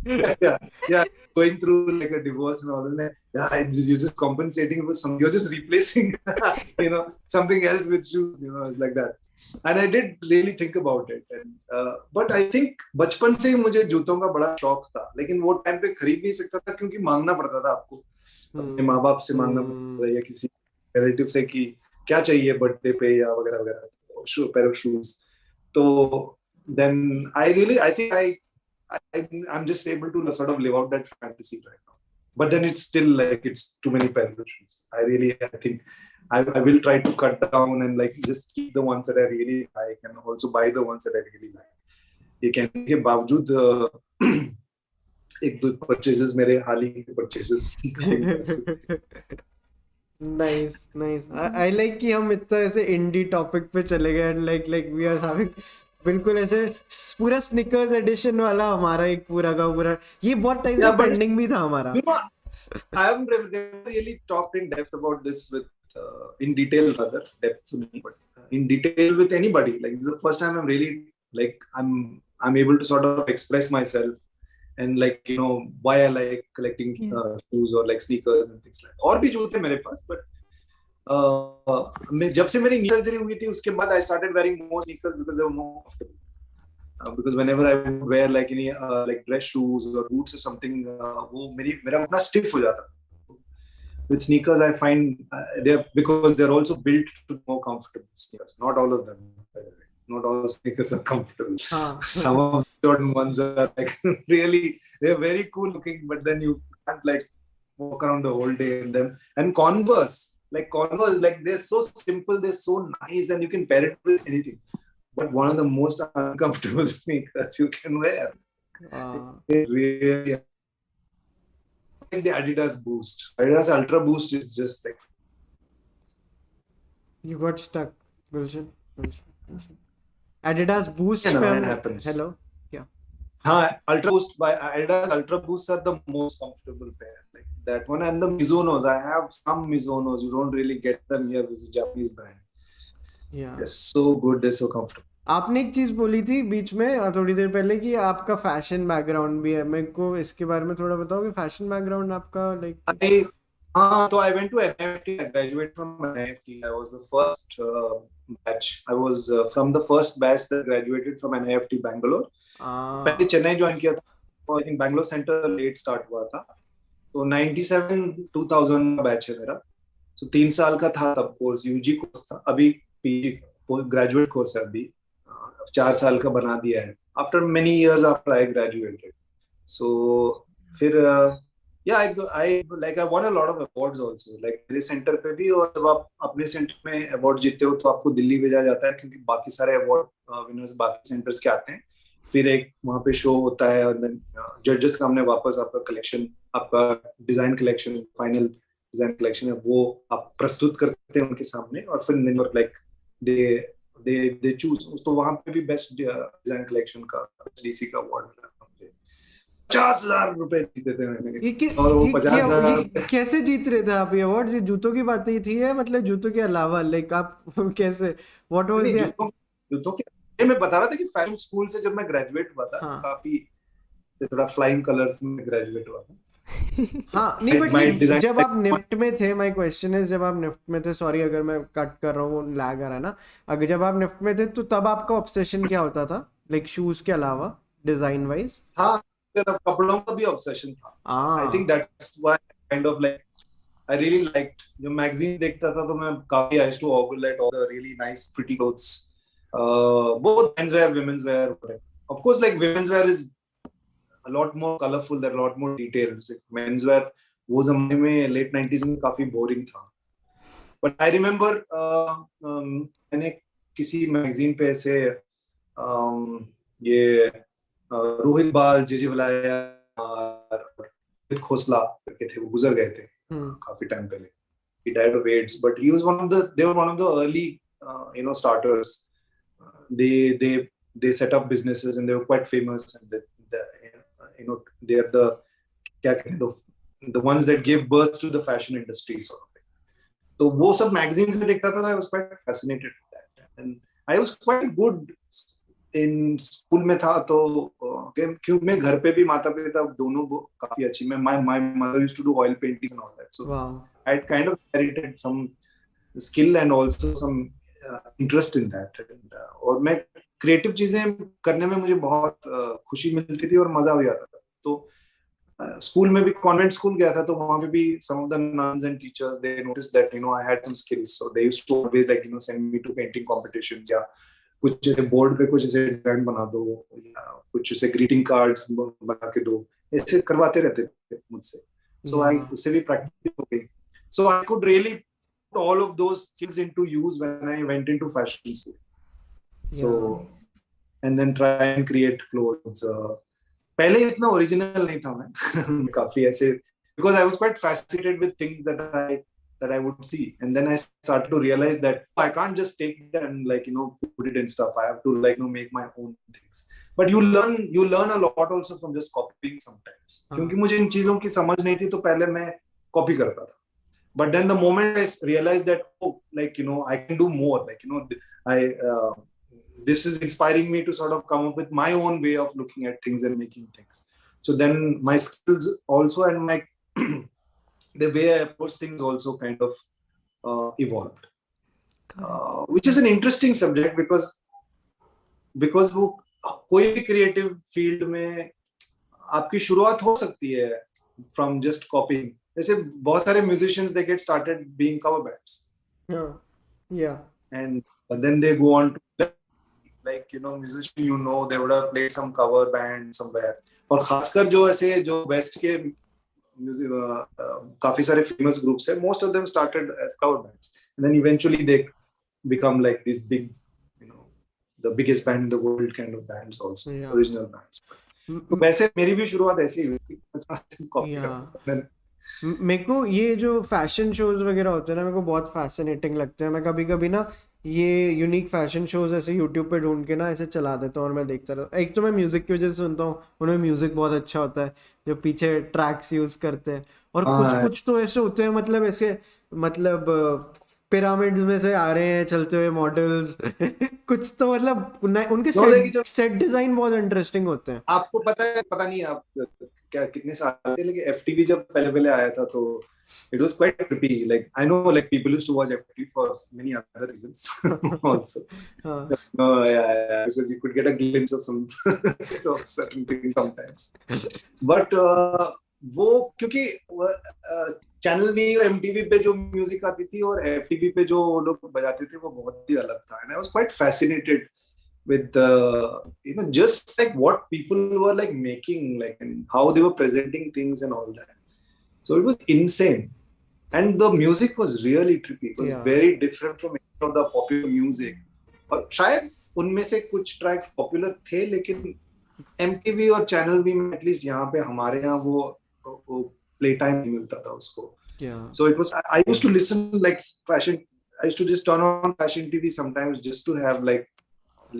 Speaker 3: yeah, going through like a divorce and all that. Yeah, you're just compensating for something. You're just replacing something else with shoes. It's like that. And I did really think about it. And but I think बचपन से ही मुझे जूतों का बड़ा शौक था, लेकिन वो टाइम पे खरीद नहीं सकता था क्योंकि मांगना पड़ता था आपको, अपने माँ बाप से मांगना पड़ता था या किसी रिलेटिव से कि क्या चाहिए बर्थडे पे या वगैरह वगैरह, pair of shoes. So then I think I'm just able to sort of live out that fantasy right now. But then it's still like it's too many pairs of shoes. I think I will try to cut down and like just keep the ones that I really like and also buy the ones that I really like. ये कहने के बावजूद एक दो purchases मेरे हाल ही के purchases.
Speaker 1: Nice. I like कि हम इतना ऐसे इंडी टॉपिक पे चले गए, like we are having बिल्कुल ऐसे पूरा स्निकर्स एडिशन वाला हमारा एक पूरा का पूरा, ये बहुत टाइम से पेंडिंग भी था हमारा.
Speaker 3: I haven't really talked in depth about this with in detail, rather depth, but in detail with anybody. Like this is the first time I'm really like I'm able to sort of express myself and like why I like collecting shoes or like sneakers and things like that. और भी जूते मेरे पास, but मैं जब से मेरी नी surgery हुई थी उसके बाद I started wearing more sneakers because they were more comfortable. Because whenever I would wear like any like dress shoes or boots or something, वो मेरा अपना stiff हो जाता. With sneakers, I find because they're also built to be more comfortable sneakers. Not all of them, by the way. Not all sneakers are comfortable. Some of the certain ones are like really, they're very cool looking, but then you can't like walk around the whole day in them. And Converse, like they're so simple, they're so nice, and you can pair it with anything. But one of the most uncomfortable sneakers you can wear. They really. Like the Adidas Boost. Adidas Ultra Boost is just like.
Speaker 1: You got stuck, Gulshan. Adidas Boost.
Speaker 3: Yeah, it happens.
Speaker 1: Hello. Yeah.
Speaker 3: Ultra Boost by Adidas Ultra Boosts are the most comfortable pair. Like that one, and the Mizunos. I have some Mizunos. You don't really get them here. This is a Japanese brand.
Speaker 1: Yeah.
Speaker 3: They're so good. They're so comfortable.
Speaker 1: आपने एक चीज बोली थी बीच में थोड़ी देर पहले कि आपका फैशन बैकग्राउंड भी है, मेरे को इसके बारे में थोड़ा बताओगे. फैशन बैकग्राउंड आपका like?
Speaker 3: So I went to NIFT. I graduated from NIFT. I was the first batch. I was from the first batch that graduated from NIFT Bangalore. पहले चेन्नई ज्वाइन किया था और इन बैंगलोर सेंटर लेट स्टार्ट हुआ था. तो 97-2000 batch है मेरा. तो 3 साल का था तब कोर्स, यूजी कोर्स था. अभी पीजी ग्रेजुएट कोर्स है, अभी 4 साल का बना दिया है. After many years after I graduated. So फिर Yeah, I won a lot of awards also. Like मेरे सेंटर पे भी, और जब आप अपने सेंटर में अवार्ड जीतते हो तो आपको दिल्ली भेजा जाता है, क्योंकि बाकी सारे अवार्ड विनर्स बाकी सेंटर्स के आते हैं. फिर एक वहाँ पे शो होता है, और देन जजेस का हमने वापस आपका कलेक्शन, आपका design collection, final design collection है वो आप प्रस्तुत करते हैं उनके सामने, और फिर लाइक दे दे चूज. तो वहाँ पे भी बेस्ट डिजाइन कलेक्शन का डीसी का अवार्ड मिला मुझे. 50,000 रुपए जीते थे मैंने. और वो 50,000
Speaker 1: कैसे जीत रहे थे आप ये अवार्ड? ये जूतों की बात ही थी, है मतलब जूतों के अलावा लाइक आप कैसे, व्हाट वाज द?
Speaker 3: जूतों के मैं बता रहा था कि फैशन स्कूल से जब मैं ग्रेजुएट हुआ था,
Speaker 1: हाँ
Speaker 3: काफी थोड़ा फ्लाइंग कलर्स में ग्रेजुएट हुआ था.
Speaker 1: हाँ नहीं, बट
Speaker 3: My
Speaker 1: ये
Speaker 3: design
Speaker 1: जब आप निफ्ट में थे, माय क्वेश्चन इज, जब आप निफ्ट में थे, सॉरी अगर मैं कट कर रहा हूँ, लैग आ रहा है ना, अगर जब आप निफ्ट में थे तो तब आपका ऑब्सेशन क्या होता था, लाइक शूज के अलावा डिजाइन वाइज?
Speaker 3: हाँ, कपड़ों का भी ऑब्सेशन था. I think that's why kind of like I really liked. जो मैगजीन देखता था तो मैं काफी I used to overrate all the really nice pretty clothes, both men's wear, women's wear, whatever. Of course, like women's wear is a lot more colorful, there are a lot more details. Like men's wear वो जमाने में late 90s में काफी boring था. But I remember मैंने किसी magazine पे ऐसे ये रोहित बाल, जेजे वलाया और रोहित खोसला करके थे, वो गुजर गए थे काफी टाइम पहले. He died of AIDS, but he was they were one of the early starters. They set up businesses and they were quite famous, and they are the ones that gave birth to the fashion industry sort of. तो वो सब magazines में देखता था. I was quite fascinated with that, and I was quite good in school में था. तो क्यों मैं घर पे भी माता पिता दोनों काफी अच्छी. my mother used to do oil painting and all that, so
Speaker 1: wow.
Speaker 3: I had kind of inherited some skill and also some interest in that. And और मैं क्रिएटिव चीजें करने में मुझे बहुत खुशी मिलती थी और मजा भी आता था. तो स्कूल में भी कॉन्वेंट स्कूल गया था, तो वहां पे भी some of the nuns and teachers, they noticed that I had some skills, so they used to always like send me to painting competitions, या कुछ ऐसे बोर्ड पे कुछ ऐसे डिजाइन बना दो, या कुछ ऐसे ग्रीटिंग कार्ड्स बना के दो, ऐसे करवाते रहते थे मुझसे. So I उससे भी प्रैक्टिस हो गई. So I could really put all of those skills into use when I went into fashion school. So and then try and create clothes. पहले इतना ओरिजिनल नहीं था मैं. काफी ऐसे, because I was quite fascinated with things that I would see, and then I started to realize that I can't just take that and put it in stuff. I have to make my own things. But you learn a lot also from just copying sometimes. क्योंकि मुझे इन चीजों की समझ नहीं थी, तो पहले मैं कॉपी करता था. But then the moment I realized that I can do more, this is inspiring me to sort of come up with my own way of looking at things and making things. So then my skills also, and my the way I approach things also kind of evolved, which is an interesting subject, because वो कोई भी creative field में आपकी शुरुआत हो सकती है from just copying. जैसे बहुत सारे musicians, they get started being cover bands, and then they go on to musician, they would have played some cover band somewhere. और खासकर जो वेस्ट के म्यूजिक काफी सारे फेमस ग्रुप्स है, most of them started as cover bands, and then eventually they become like these big, the biggest band in the world kind of bands also, original bands. तो वैसे मेरी भी शुरुआत ऐसे ही हुई थी.
Speaker 1: मेरे को ये जो फैशन शोज वगैरह होते हैं ना, मेरे को बहुत फैसिनेटिंग लगते हैं. मैं कभी कभी ना ये यूनिक फैशन शोज ऐसे यूट्यूब पे ढूंढ के ना ऐसे चला देता हूँ और मैं देखता रहता हूँ. एक तो मैं म्यूजिक की वजह से सुनता हूँ, उनमें म्यूजिक बहुत अच्छा होता है जो पीछे ट्रैक्स यूज करते हैं. और कुछ तो ऐसे होते हैं, मतलब पिरामिड में से आ रहे हैं चलते हुए मॉडल्स. कुछ तो मतलब उनके सेट डिजाइन बहुत इंटरेस्टिंग होते हैं.
Speaker 3: आपको पता नहीं आप क्या कितने साल थे, लेकिन एफटीवी जब पहले आया था तो it was quite trippy. Like I know, like people used to watch FTV for many other reasons also. Because you could get a glimpse of some of certain things sometimes. But वो क्योंकि channel भी और MTV पे जो music आती थी और FTV पे जो लोग बजाते थे वो बहुत ही अलग था. And I was quite fascinated with just like what people were like making, like and how they were presenting things and all that. So it was insane. And the music was really trippy. It was
Speaker 1: Yeah.
Speaker 3: very different from any of the popular music. और शायद उनमें से कुछ tracks popular थे, लेकिन MTV और channel भी में एटलीस्ट यहाँ पे हमारे यहाँ वो प्ले टाइम नहीं मिलता था उसको.
Speaker 1: Yeah.
Speaker 3: So it was. I used to listen like fashion. I used to just turn on fashion TV sometimes just to have like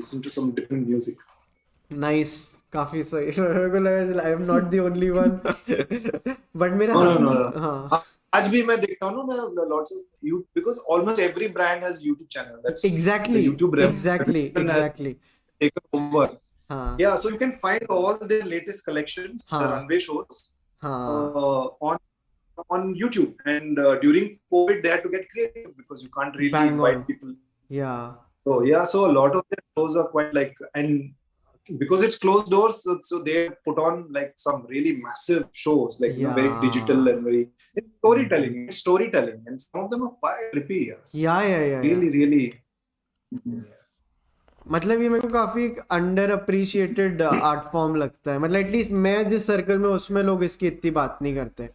Speaker 3: listen to some different music.
Speaker 1: Nice. काफी सही. मेरे को लगा I am not the only one. But मेरा
Speaker 3: No.
Speaker 1: हाँ.
Speaker 3: आज भी मैं देखता हूँ ना, lots of you, because almost every brand has YouTube channel. That's
Speaker 1: Exactly.
Speaker 3: the YouTube
Speaker 1: Exactly.
Speaker 3: taken over.
Speaker 1: हाँ.
Speaker 3: Yeah, so you can find all their latest collections, the runway shows, on YouTube. And during COVID, they had to get creative because you can't really
Speaker 1: Bang
Speaker 3: invite
Speaker 1: on.
Speaker 3: people.
Speaker 1: Yeah.
Speaker 3: So a lot of their shows are quite like, and because it's closed doors, so they put on like some really massive shows, like very digital and very it's storytelling, and some of them are quite trippy.
Speaker 1: Yeah.
Speaker 3: Really.
Speaker 1: मतलब ये मेरे को काफी under appreciated art form लगता है. मतलब at least मैं जिस सर्कल में उसमें लोग इसकी इतनी बात नहीं करते.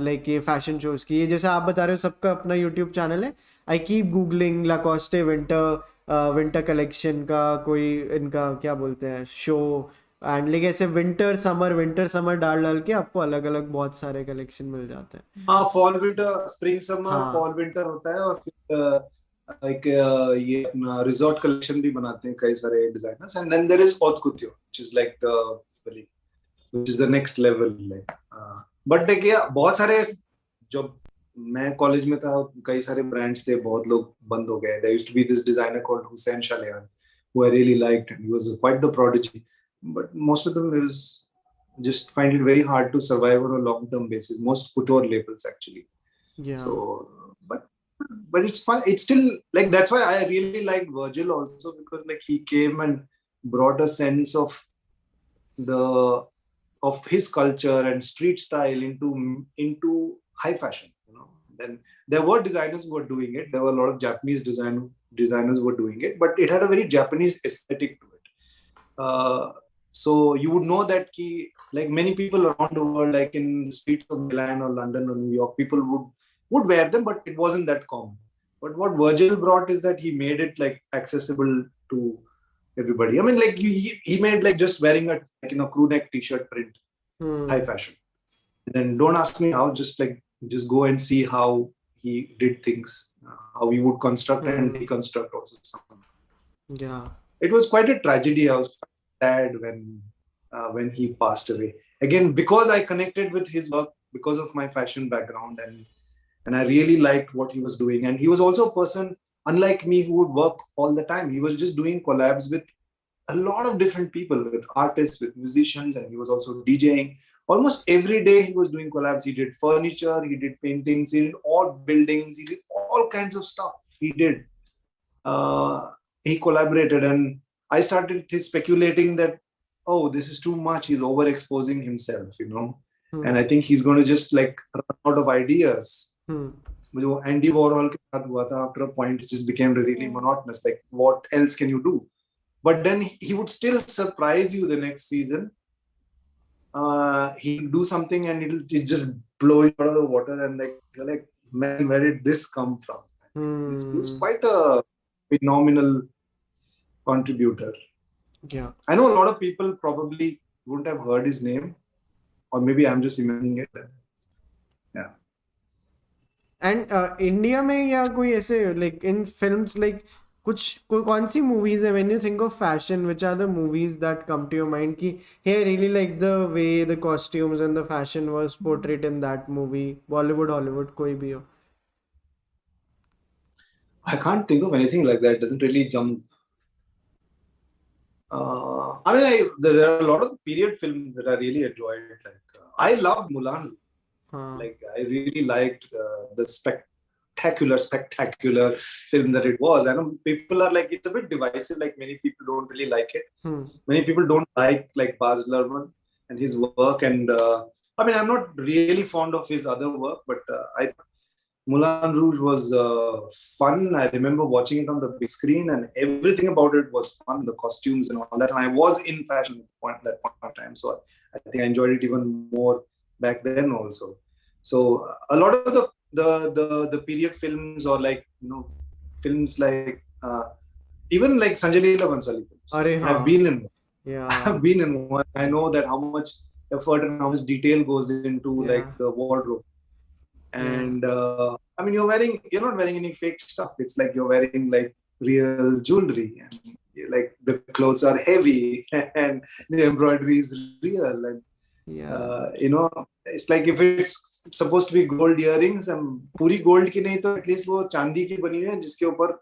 Speaker 1: लाइक ये फैशन शोज की, ये जैसे आप बता रहे हो सबका अपना यूट्यूब चैनल है. I keep googling Lacoste winter collection का कोई इनका क्या बोलते हैं शो, एंड लाइक ऐसे विंटर समर डाल के आपको अलग अलग बहुत सारे कलेक्शन मिल जाते हैं.
Speaker 3: हाँ, fall winter, spring summer, fall winter होता है. और फिर like ये अपना रिजॉर्ट कलेक्शन भी बनाते हैं कई सारे designers. And then there is haute couture, which is like which is the next level, like but देखिए बहुत सारे, जब मैं कॉलेज में था कई सारे ब्रांड्स थे, बहुत लोग बंद हो गए. there used to be this designer called Hussein Shalehan, who I really liked, and he was quite the prodigy, but most of them is just find it very hard to survive on a long term basis, most couture labels actually. So but it's fun. It's still like, that's why I really liked Virgil also, because like he came and brought a sense of his culture and street style into high fashion, Then there were designers who were doing it. There were a lot of Japanese designers who were doing it, but it had a very Japanese aesthetic to it. So you would know that like many people around the world, like in the streets of Milan or London or New York, people would wear them, but it wasn't that common. But what Virgil brought is that he made it like accessible to everybody. I mean, like he made like just wearing a crew neck t-shirt print, high fashion. And then don't ask me how, just go and see how he did things, how he would construct and deconstruct also something.
Speaker 1: Yeah.
Speaker 3: It was quite a tragedy. I was sad when he passed away. Again, because I connected with his work because of my fashion background, and I really liked what he was doing. And he was also a person, unlike me, who would work all the time. He was just doing collabs with a lot of different people, with artists, with musicians, and he was also DJing. Almost every day he was doing collabs. He did furniture, he did paintings, he did all buildings, he did all kinds of stuff. He did. He collaborated, and I started speculating that, oh, this is too much. He's overexposing himself, And I think he's going to just like run out of ideas. मुझे वो Andy वॉरहॉल के साथ हुआ था. After a point, it just became really monotonous. Like, what else can you do? But then he would still surprise you the next season. He'll do something and it'll just blow you out of the water, and like you're like, man, where did this come from? He was quite a phenomenal contributor.
Speaker 1: Yeah,
Speaker 3: I know a lot of people probably wouldn't have heard his name, or maybe I'm just imagining it. Yeah.
Speaker 1: And India में या कोई ऐसे like in films like कौन सी movies है when you think of fashion, which are the movies that come to your mind कि hey I really like the way the costumes and the fashion was portrayed in that movie, Bollywood Hollywood कोई भी हो?
Speaker 3: I can't think of anything like that. It doesn't really jump. I mean, there are a lot of period films that I really enjoyed. Like I loved Mulan. Like I really liked the spectacular film that it was. I know people are like, it's a bit divisive. Like many people don't really like it. Many people don't like Baz Luhrmann and his work. And I mean, I'm not really fond of his other work, but Moulin Rouge was fun. I remember watching it on the big screen, and everything about it was fun. The costumes and all that. And I was in fashion at that point of time, so I think I enjoyed it even more back then also. So a lot of the period films, or like films like even like Sanjay Leela Bhansali films.
Speaker 1: Arey
Speaker 3: I've
Speaker 1: haan.
Speaker 3: been in
Speaker 1: Yeah.
Speaker 3: I've been in one. I know that how much effort and how much detail goes into like the wardrobe. And I mean, you're not wearing any fake stuff. It's like you're wearing like real jewelry, and like the clothes are heavy and the embroidery is real. And it's like if it's supposed to be gold earrings, and पूरी gold की नहीं तो at least वो चांदी की बनी है जिसके ऊपर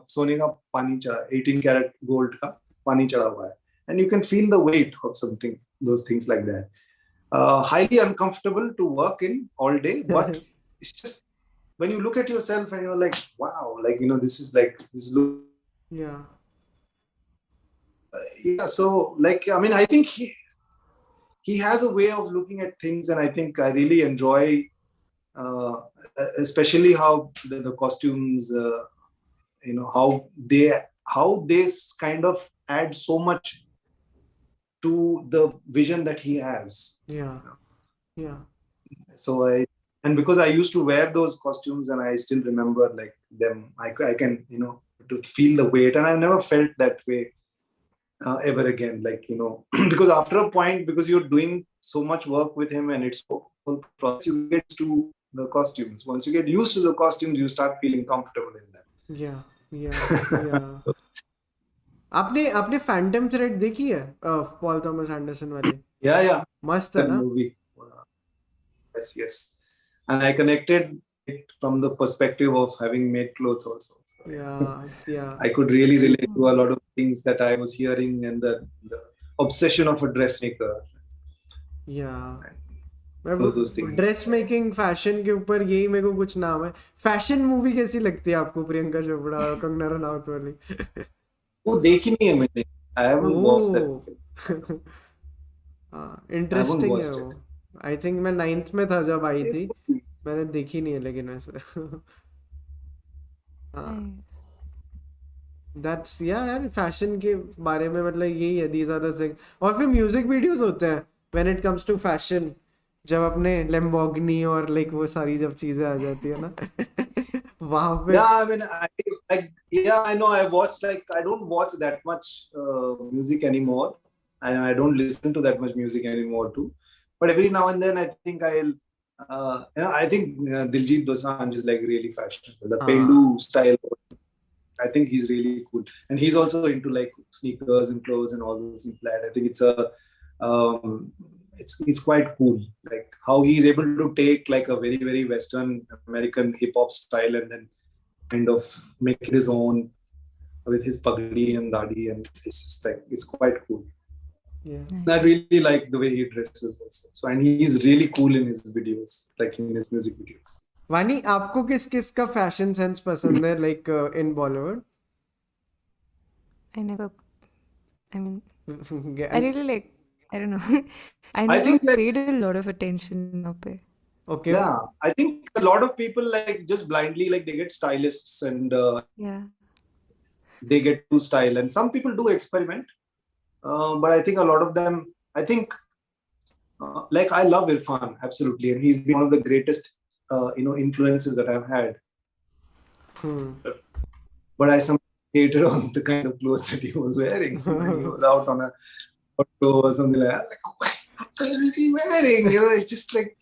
Speaker 3: सोने का पानी चढ़ा 18 karat gold का पानी चढ़ा हुआ है, and you can feel the weight of something, those things like that. Highly uncomfortable to work in all day, but it's just when you look at yourself and you're like, wow, like this is like this look. So like I mean, I think he has a way of looking at things, and I think I really enjoy especially how the costumes, how they kind of add so much to the vision that he has. So and because I used to wear those costumes and I still remember like them, I can to feel the weight, and I never felt that way ever again, like because after a point, because you're doing so much work with him and it's so whole process, you get to the costumes. Once you get used to the costumes, you start feeling comfortable in them.
Speaker 1: आपने Phantom thread देखी है Paul Thomas Anderson वाली?
Speaker 3: Yeah,
Speaker 1: मस्त है ना
Speaker 3: movie. Yes, and I connected it from the perspective of having made clothes also. So I could really relate to a lot of things that I was hearing, and the obsession of a dressmaker.
Speaker 1: Dress making fashion के ऊपर यही मेरे को कुछ नाम है. Fashion movie कैसी लगती है आपको, प्रियंका चोपड़ा और कंगना रनौत वाली?
Speaker 3: वो देखी नहीं है मैंने. I haven't watched that film.
Speaker 1: Interesting है वो. आई थिंक मैं 9th में था जब आई थी. मैंने देखी नहीं है लेकिन वैसे. दैट्स यार फैशन के बारे में मतलब यही है. These are the things. और फिर म्यूजिक वीडियोस होते हैं when it comes to fashion, जब अपने लैम्बोर्गिनी और लाइक वो सारी जब चीजें आ जाती है ना वहां पे.
Speaker 3: I mean, I know. I watched, like, I don't watch that much music anymore, and I don't listen to that much music anymore too. But every now and then, I think I'll, I think Diljit Dosanjh is like really fashionable. The Pendu style, I think he's really cool, and he's also into like sneakers and clothes and all those things. Like, I think it's quite cool, like how he's able to take like a very, very Western American hip hop style and then kind of make it his own with his pagdi and dadi, and it's just like it's quite cool. I really like the way he dresses also. So, and he's really cool in his videos, like in his music videos.
Speaker 1: वानी, आपको किस का fashion sense पसंद है like in Bollywood?
Speaker 2: I really like, I don't know. I never paid a lot of attention now.
Speaker 1: Okay.
Speaker 3: Yeah, I think a lot of people like just blindly like they get stylists and they get to style, and some people do experiment. But I think a lot of them, I think like I love Irfan absolutely, and he's been one of the greatest influences that I've had. But I sometimes hated on the kind of clothes that he was wearing. When he was out on a photo or something like that. Like, what is he wearing? It's just like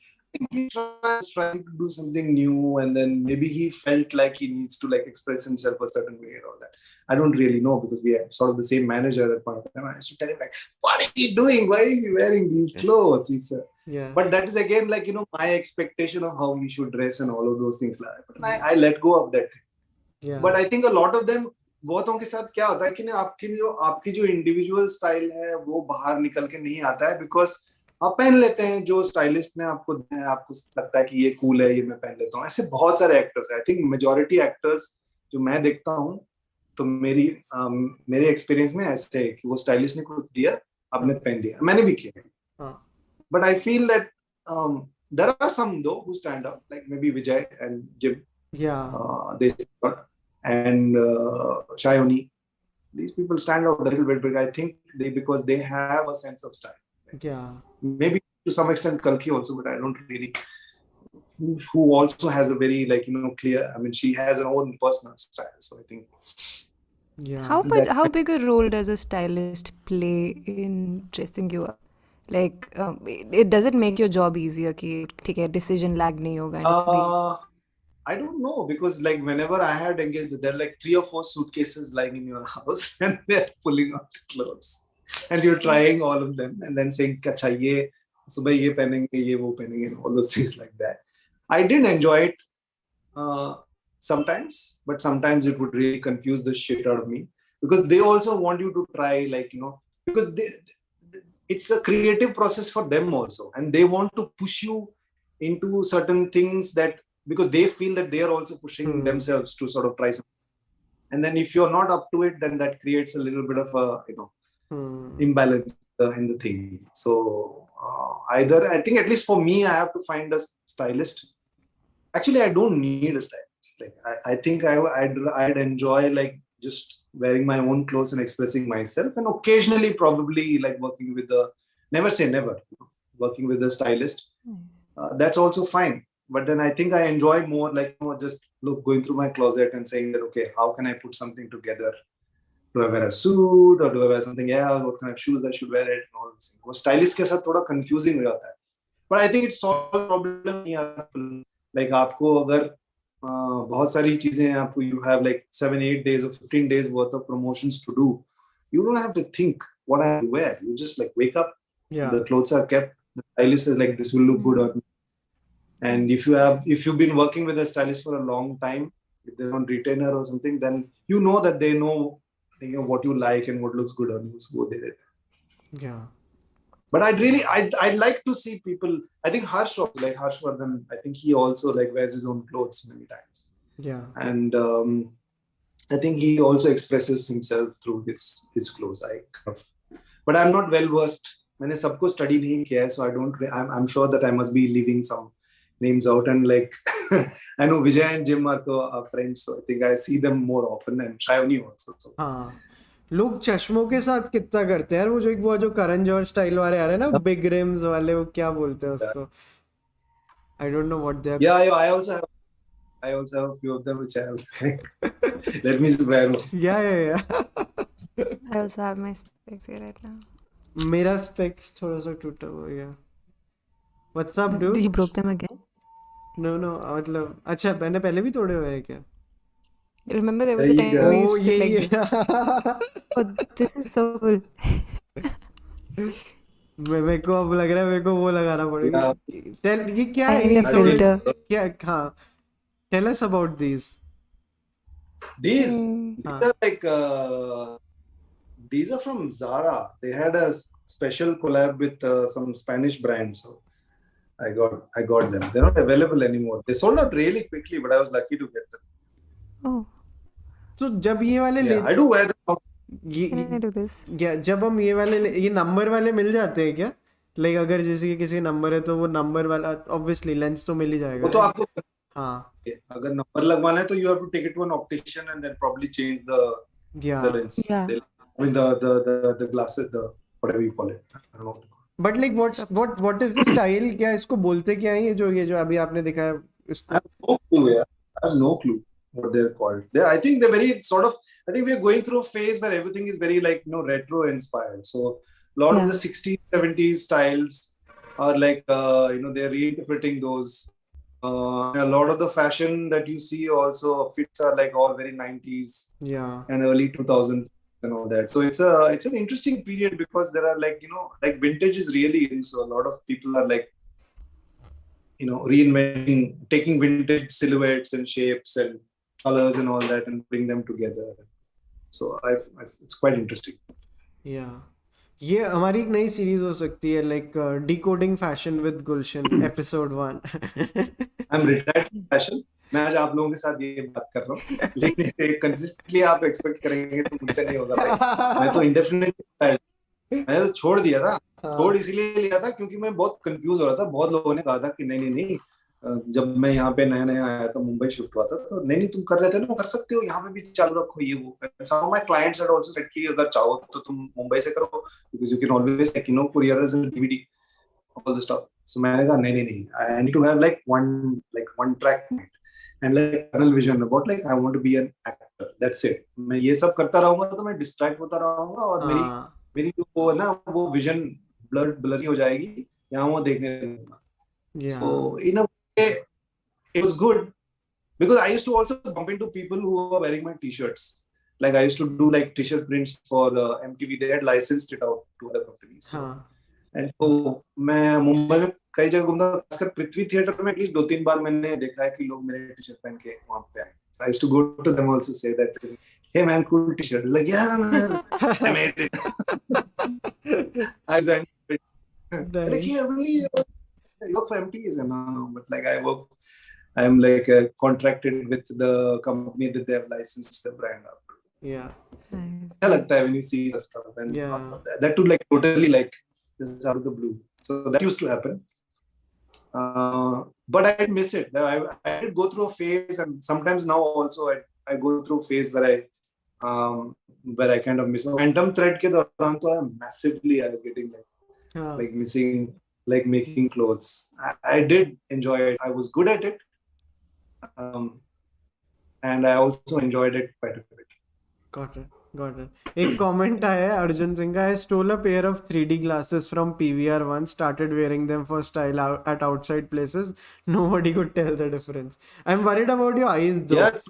Speaker 3: he's trying to do something new, and then maybe he felt like he needs to like express himself a certain way and all that. I don't really know, because we have sort of the same manager at that point of time. I used to tell him like, what is he doing? Why is he wearing these clothes? But that is again like my expectation of how he should dress and all of those things like that. But I let go of that thing. But I think a lot of them, बहुतों के साथ क्या होता है कि आपकी जो individual style है वो बाहर निकल के नहीं आता है, बिकॉज आप पहन लेते हैं जो स्टाइलिस्ट ने आपको लगता है कि ये कूल है, ये मैं पहन लेता हूँ. ऐसे बहुत सारे एक्टर्स हैं. आई थिंक मेजॉरिटी एक्टर्स जो मैं देखता हूँ, तो मेरे एक्सपीरियंस में ऐसे है कि वो स्टाइलिस्ट ने कुछ दिया, आपने पहन लिया. मैंने भी किया. But I feel that there are some though who stand out, like maybe Vijay and Jim, and Shayoni. These people stand out a little bit, but I think because they have a sense of style. Maybe to some extent Kalki also, but I don't really who also has a very clear. I mean, she has her own personal style. So I think
Speaker 1: Yeah.
Speaker 2: How big a role does a stylist play in dressing you up? Like, it does it make your job easier कि ठीक है decision lag नहीं होगा and it's the
Speaker 3: I don't know, because like whenever I had engaged, there are like 3 or 4 suitcases lying in your house and they're pulling out clothes and you're trying all of them and then saying, "Acha, ye subah ye pehenenge, ye wo pehenenge," and all those things like that. I didn't enjoy it sometimes, but sometimes it would really confuse the shit out of me, because they also want you to try, because it's a creative process for them also, and they want to push you into certain things, that because they feel that they are also pushing themselves to sort of try something. And then if you're not up to it, then that creates a little bit of a imbalance in the thing. So either, I think, at least for me, I have to find a stylist. Actually, I don't need a stylist. Like I think I'd enjoy like just wearing my own clothes and expressing myself, and occasionally probably like working with never say never, working with a stylist. That's also fine. But then I think I enjoy more like just going through my closet and saying that, okay, how can I put something together? Do I wear a suit or do I wear something else? What kind of shoes I should wear it? And all this. वो stylist के साथ थोड़ा confusing हो जाता है. But I think it's solved problem नहीं आता. Like आपको अगर बहुत सारी चीजें आपको, you have like 7-8 days or 15 days worth of promotions to do. You don't have to think what I wear. You just like wake up.
Speaker 1: Yeah.
Speaker 3: The clothes are kept. The stylist is like, this will look good on me. And if you've been working with a stylist for a long time, if they're on retainer or something, then you know that they know what you like and what looks good on you. So go there.
Speaker 1: Yeah.
Speaker 3: But I'd like to see people. I think Harsh Vardhan, I think he also like wears his own clothes many times.
Speaker 1: Yeah.
Speaker 3: And I think he also expresses himself through his clothes. But I'm not well versed. मैंने सबको study नहीं किया है, so I don't. I'm sure that I must be leaving some names out, and like I know Vijay and Jim are friends, so I think I see them more often, and Shravani also. So.
Speaker 1: हाँ, लोग चश्मों के साथ कितना करते हैं यार, वो जो करण जौहर स्टाइल वाले आ रहे हैं ना, बिग रिम्स वाले, वो क्या बोलते हैं उसको? I don't know what they are.
Speaker 3: Yeah, I also have a few of them which I have. Let me swear.
Speaker 1: Yeah.
Speaker 2: I also have my specs here right now.
Speaker 1: मेरा specs थोड़ा सा टूटा हुआ है. What's up, dude?
Speaker 2: You broke them again?
Speaker 1: No, मतलब अच्छा, मैंने पहले भी तोड़े हुए हैं क्या?
Speaker 2: Remember there was a time we used to sit like this. Oh, this is so cool.
Speaker 1: मेरे को अब लग रहा है मेरे को वो लगाना पड़ेगा. ये क्या है?
Speaker 2: ये filter.
Speaker 1: क्या? हाँ. Tell us about these.
Speaker 3: These are like these are from Zara. They had a special collab with some Spanish brand, so I got them. They're not available anymore. They sold out really quickly, but I was lucky to get them.
Speaker 2: Oh.
Speaker 1: So जब ये वाले
Speaker 3: I do wear them.
Speaker 2: Can I do this?
Speaker 1: जब हम ये वाले ये number वाले मिल जाते हैं क्या? लाइक अगर जैसे कि किसी नंबर है तो वो नंबर वाला ऑब्वियसली लेंस तो मिल ही जाएगा.
Speaker 3: वो तो आपको
Speaker 1: हाँ.
Speaker 3: अगर नंबर लगवाना है तो you have to take it to an optician and then probably change the lens.
Speaker 2: Yeah.
Speaker 3: I mean the glasses, the whatever you call it. I don't know.
Speaker 1: But like what is the style? क्या इसको बोलते क्या है? ये जो अभी आपने दिखा है इसको?
Speaker 3: I have no clue. Yeah. I have no clue what they're called. I think they're very sort of. I think we're going through a phase where everything is very like retro inspired. So a lot of the 60s, 70s styles are like they're reinterpreting those. A lot of the fashion that you see also fits are like all very 90s.
Speaker 1: Yeah.
Speaker 3: And early 2000s and all that. So it's an interesting period because there are like like vintage is really in. So a lot of people are like reinventing, taking vintage silhouettes and shapes and colors and all that and bring them together. So it's quite interesting.
Speaker 1: Yeah. ये हमारी एक नई series हो सकती है, like decoding fashion with Gulshan episode 1.
Speaker 3: I'm retired from fashion. मैं आज आप लोगों के साथ ये बात कर रहा हूँ, लेकिन कंसिस्टेंटली आप एक्सपेक्ट करेंगे तो मुझसे नहीं होगा भाई. मैं तो इंडेफिनिटली मैंने तो छोड़ दिया था. छोड़ इसीलिए लिया था क्योंकि मैं बहुत कंफ्यूज हो रहा था. बहुत लोगों ने कहा था कि नहीं, जब मैं यहाँ पे नया आया था, मुंबई शिफ्ट हुआ था, तो नहीं तुम कर रहे थे ना, कर सकते हो, यहाँ पे भी चालू रखो ये वो. Some of my clients had also said कि अगर चाहो तो तुम मुंबई से करो, because you can always courier as a DVD. all the stuff. So मैंने कहा नहीं, I need to have like one track mind and like tunnel vision about like I want to be an actor. That's it. मैं ये सब करता रहूंगा तो मैं distract होता रहूंगा और मेरी जो वो ना वो vision blurry हो जाएगी, यहाँ वो देखने लगूंगा. So in a way it was good because I used to also bump into people who were wearing my t-shirts. Like I used to do like t-shirt prints for MTV. They had licensed it out to other companies. And so मैं मुंबई में कई जगह घूमता, खासकर पृथ्वी theatre में at least 2-3 बार मैंने देखा है कि लोग मेरे टी-शर्ट पहन के वहाँ पे आए. So I used to go to them also say that, hey man, cool t-shirt. Like yeah man, I made it. I sent it. Like yeah, really, you work for MTV? No, but like I am like contracted with the company that they have licensed the brand up.
Speaker 1: Yeah.
Speaker 3: अच्छा लगता है when you see the stuff and that too like totally like just out of the blue. So that used to happen. But I miss it. I did go through a phase, and sometimes now also I go through a phase where I kind of miss. Phantom Thread के दौरान तो I was getting like missing like making clothes. I did enjoy it. I was good at it, and I also enjoyed it quite a bit.
Speaker 1: Got it. एक comment आया है अर्जुन सिंह का. I stole a pair of 3D glasses from PVR once, started wearing them for style at outside places. Nobody could tell the difference. I'm worried about your eyes though.
Speaker 3: Yes.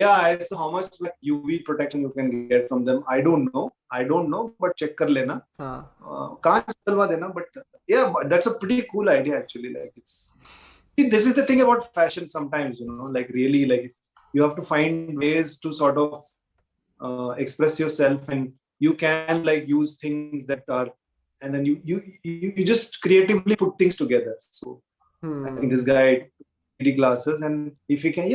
Speaker 3: Yeah, as to how much like UV protection you can get from them, I don't know, but check कर लेना. कांच डलवा देना, but yeah, that's a pretty cool idea actually. Like this is the thing about fashion sometimes, you know, like really like you have to find ways to sort of express yourself, and you can like use things that are, and then you just creatively put things together. So I think this guy 3D glasses, and if he can,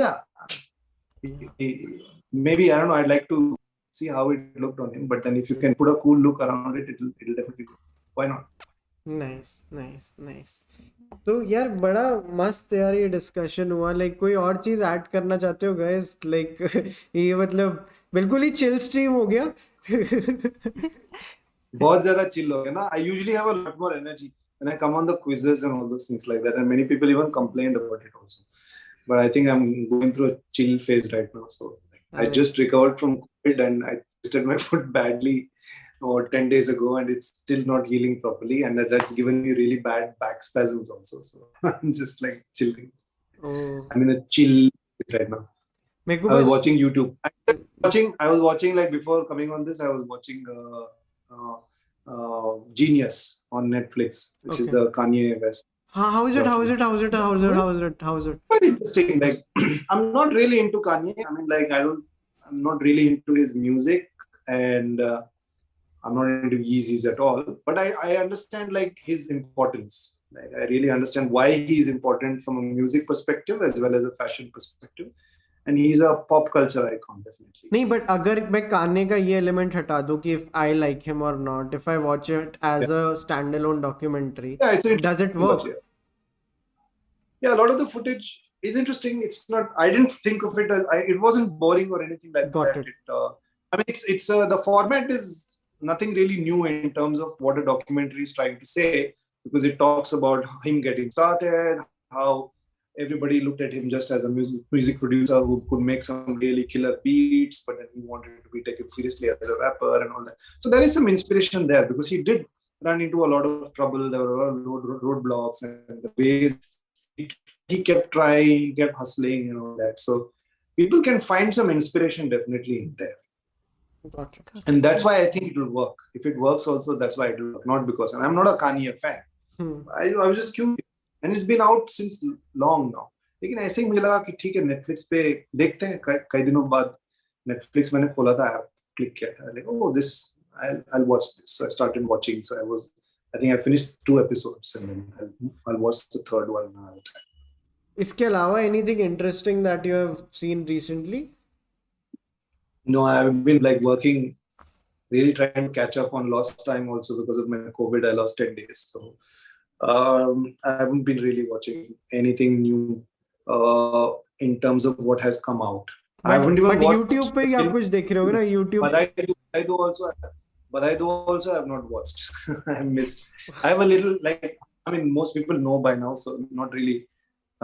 Speaker 3: maybe I don't know. I'd like to see how it looked on him, but then if you can put a cool look around it, it'll definitely go. Why not?
Speaker 1: Nice. तो यार बड़ा मस्त यार ये discussion हुआ. Like कोई और चीज ऐड करना चाहते हो गाइस? लाइक ये मतलब बिल्कुल ही चिल स्ट्रीम हो गया.
Speaker 3: बहुत ज्यादा चिल हो गया ना. I usually have a lot more energy when I come on the quizzes and all those things like that, and many people even complained about it also. But I think I'm going through a chill phase right now. So I just recovered from COVID and I twisted my foot badly 10 days ago, and it's still not healing properly, and that's given me really bad back spasms also. So I'm just like chilling. I'm in a chill phase right now. I was watching YouTube. I was watching like before coming on this, I was watching Jeen-yuhs on Netflix, which is the Kanye West.
Speaker 1: How is it?
Speaker 3: Very interesting. Like I'm not really into Kanye. I mean, like I'm not really into his music, and I'm not into Yeezys at all. But I understand like his importance. Like I really understand why he is important from a music perspective as well as a fashion perspective. And he's a pop culture icon, definitely.
Speaker 1: नहीं, but अगर मैं Kanye का ये element हटा दूं कि if I like him or not, if I watch it as a standalone documentary, does it work?
Speaker 3: Yeah, a lot of the footage is interesting. It's not. I didn't think of it as. It wasn't boring or anything like that. I mean, it's the format is nothing really new in terms of what a documentary is trying to say, because it talks about him getting started, how everybody looked at him just as a music producer who could make some really killer beats, but then he wanted to be taken seriously as a rapper and all that. So there is some inspiration there, because he did run into a lot of trouble. There were a lot of roadblocks, and the ways he kept trying, kept hustling, and all that. So people can find some inspiration definitely in there. And that's why I think it will work. If it works also, that's why it will work. Not because, and I'm not a Kanye fan. I was just curious. And it's been out since long now. लेकिन ऐसे ही मुझे लगा कि ठीक है, Netflix पे देखते हैं. कई दिनों बाद Netflix मैंने खोला था, ऐप क्लिक किया था. Like, oh, this I'll watch this. So I started watching. So I think I finished 2 episodes, and then I'll watch the 3rd one another time.
Speaker 1: इसके अलावा anything interesting that you have seen recently?
Speaker 3: No, I've been like working, really trying to catch up on lost time also because of my COVID. I lost 10 days. So I haven't been really watching anything new in terms of what has come out. I haven't even watched.
Speaker 1: YouTube पे आप कुछ देख रहे हो ना? YouTube.
Speaker 3: But I do also. Badai Do also I have not watched. I have missed. I have a little like, I mean, most people know by now, so not really